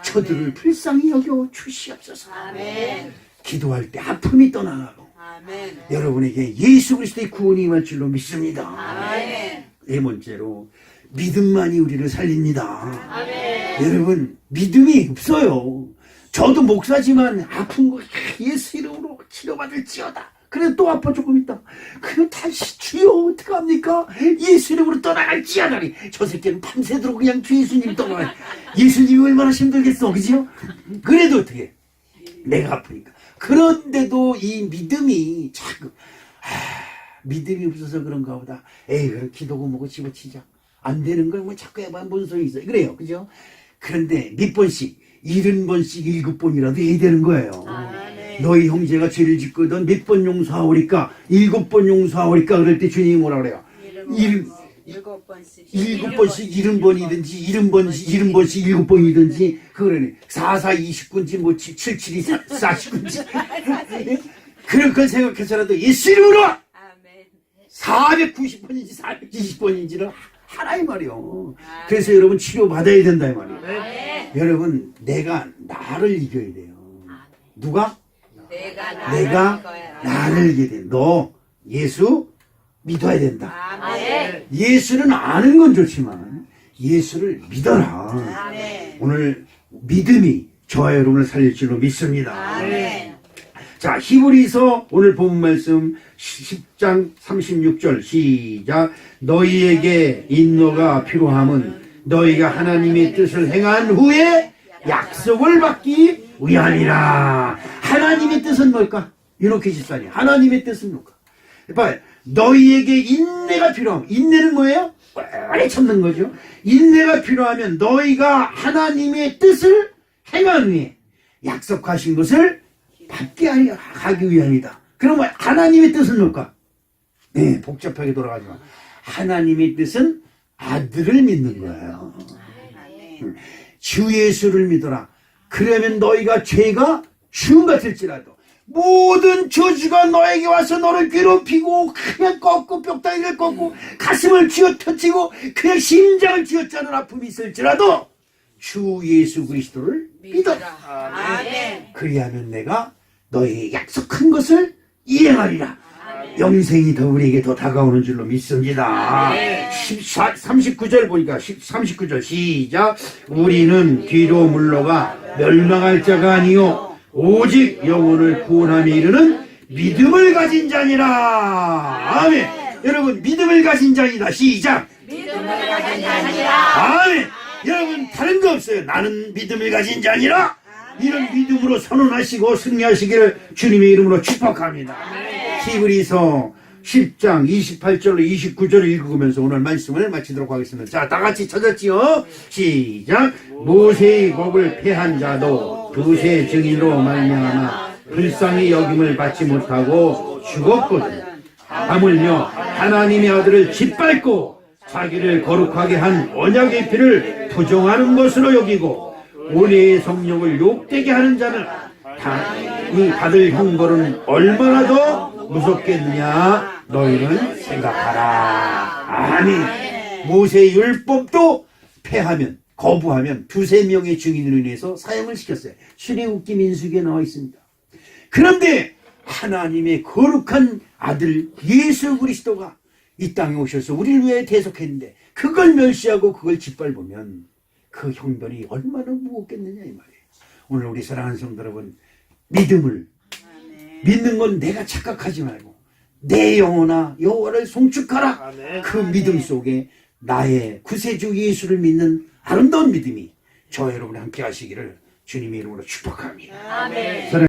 저들을 불쌍히 여겨 주시옵소서. 아멘. 기도할 때 아픔이 떠나가고 아멘. 여러분에게 예수 그리스도의 구원이 임할 줄로 믿습니다. 아멘. 네 번째로 믿음만이 우리를 살립니다. 아멘. 여러분 믿음이 없어요. 저도 목사지만 아픈 거 예수 이름으로 치료받을지어다. 그래도 또 아파 조금 있다. 그럼 다시 주여 어떡합니까? 예수 이름으로 떠나갈지어다니. 저 새끼는 밤새도록 그냥 주 예수님 떠나가. 예수님이 얼마나 힘들겠어, 그죠? 그래도 어떻게? 내가 아프니까. 그런데도 이 믿음이 자꾸 믿음이 없어서 그런가 보다. 에이, 그럼 기도고 뭐고 집어치자. 안 되는 걸 뭐 자꾸 해봐. 뭔 소용이 있어. 그래요, 그죠? 그런데 몇 번씩 70번씩 7번이라도 해야 되는 거예요. 너희 형제가 죄를 짓거든 몇 번 용서하오리까? 7번 용서하오리까? 그럴 때 주님이 뭐라 그래요? 7번씩 7번씩 70번이든지 70번씩 7번이든지 그러네. 4, 4, 29인지 뭐 7, 7, 49인지 그런 걸 생각해서라도 예수 이름으로 아멘. 490번인지 470번인지를 하라 이 말이요. 그래서 여러분 치료받아야 된다 이 말이에요. 여러분 내가 나를 이겨야 돼요. 누가? 내가 나를 이겨야 돼. 너 예수 믿어야 된다. 아멘. 예수는 아는 건 좋지만 예수를 믿어라. 아멘. 오늘 믿음이 저와 여러분을 살릴 줄로 믿습니다. 아멘. 자, 히브리서 오늘 본 말씀 10장 36절 시작. 너희에게 인노가 필요함은 너희가 하나님의 뜻을 행한 후에 약속을 받기 위함이라. 하나님의 뜻은 뭘까? 이렇게 집사님, 하나님의 뜻은 뭘까? 봐요. 너희에게 인내가 필요함. 인내는 뭐예요? 오래 참는 거죠. 인내가 필요하면 너희가 하나님의 뜻을 행한 후에 약속하신 것을 받게 하기 위함이다. 그러면 하나님의 뜻은 뭘까? 네, 복잡하게 돌아가지만 하나님의 뜻은 아들을 믿는 거예요. 주 예수를 믿어라. 그러면 너희가 죄가 주음 같을지라도 모든 저주가 너에게 와서 너를 괴롭히고 그냥 꺾고 뼈다귀를 꺾고 가슴을 쥐어터치고 그냥 심장을 쥐어짜는 아픔이 있을지라도 주 예수 그리스도를 믿어라. 아멘. 그리하면 내가 너희의 약속한 것을 이행하리라. 영생이 더 우리에게 더 다가오는 줄로 믿습니다. 39절 보니까 39절 시작. 우리는 뒤로 물러가 멸망할 자가 아니요 오직 영혼을 구원함에 이르는 믿음을 가진 자니라. 아멘. 여러분 믿음을 가진 자이다. 시작. 믿음을 가진 자니라. 아멘. 여러분 다른 거 없어요. 나는 믿음을 가진 자니라. 이런 믿음으로 선언하시고 승리하시기를 주님의 이름으로 축복합니다. 히브리서 10장 28절로 29절을 읽으면서 오늘 말씀을 마치도록 하겠습니다. 자, 다 같이 찾았지요? 시작. 모세의 법을 폐한 자도 두세 증인으로 말미암아 불쌍히 여김을 받지 못하고 죽었거든. 하물며 하나님의 아들을 짓밟고 자기를 거룩하게 한 언약의 피를 부정하는 것으로 여기고 은혜의 성령을 욕되게 하는 자는 이 받을 형벌은 얼마나 더 무섭겠느냐 너희는 생각하라. 아멘. 모세의 율법도 폐하면 거부하면 두세 명의 증인으로 인해서 사형을 시켰어요. 출애굽기 민수기에 나와 있습니다. 그런데 하나님의 거룩한 아들 예수 그리스도가 이 땅에 오셔서 우리를 위해 대속했는데 그걸 멸시하고 그걸 짓밟으면 그 형벌이 얼마나 무겁겠느냐 이 말이에요. 오늘 우리 사랑하는 성도 여러분 믿음을 믿는 건 내가 착각하지 말고 내 영혼아 여호와를 송축하라. 그 믿음 속에 나의 구세주 예수를 믿는 아름다운 믿음이 저와 여러분이 함께 하시기를 주님의 이름으로 축복합니다. 아멘.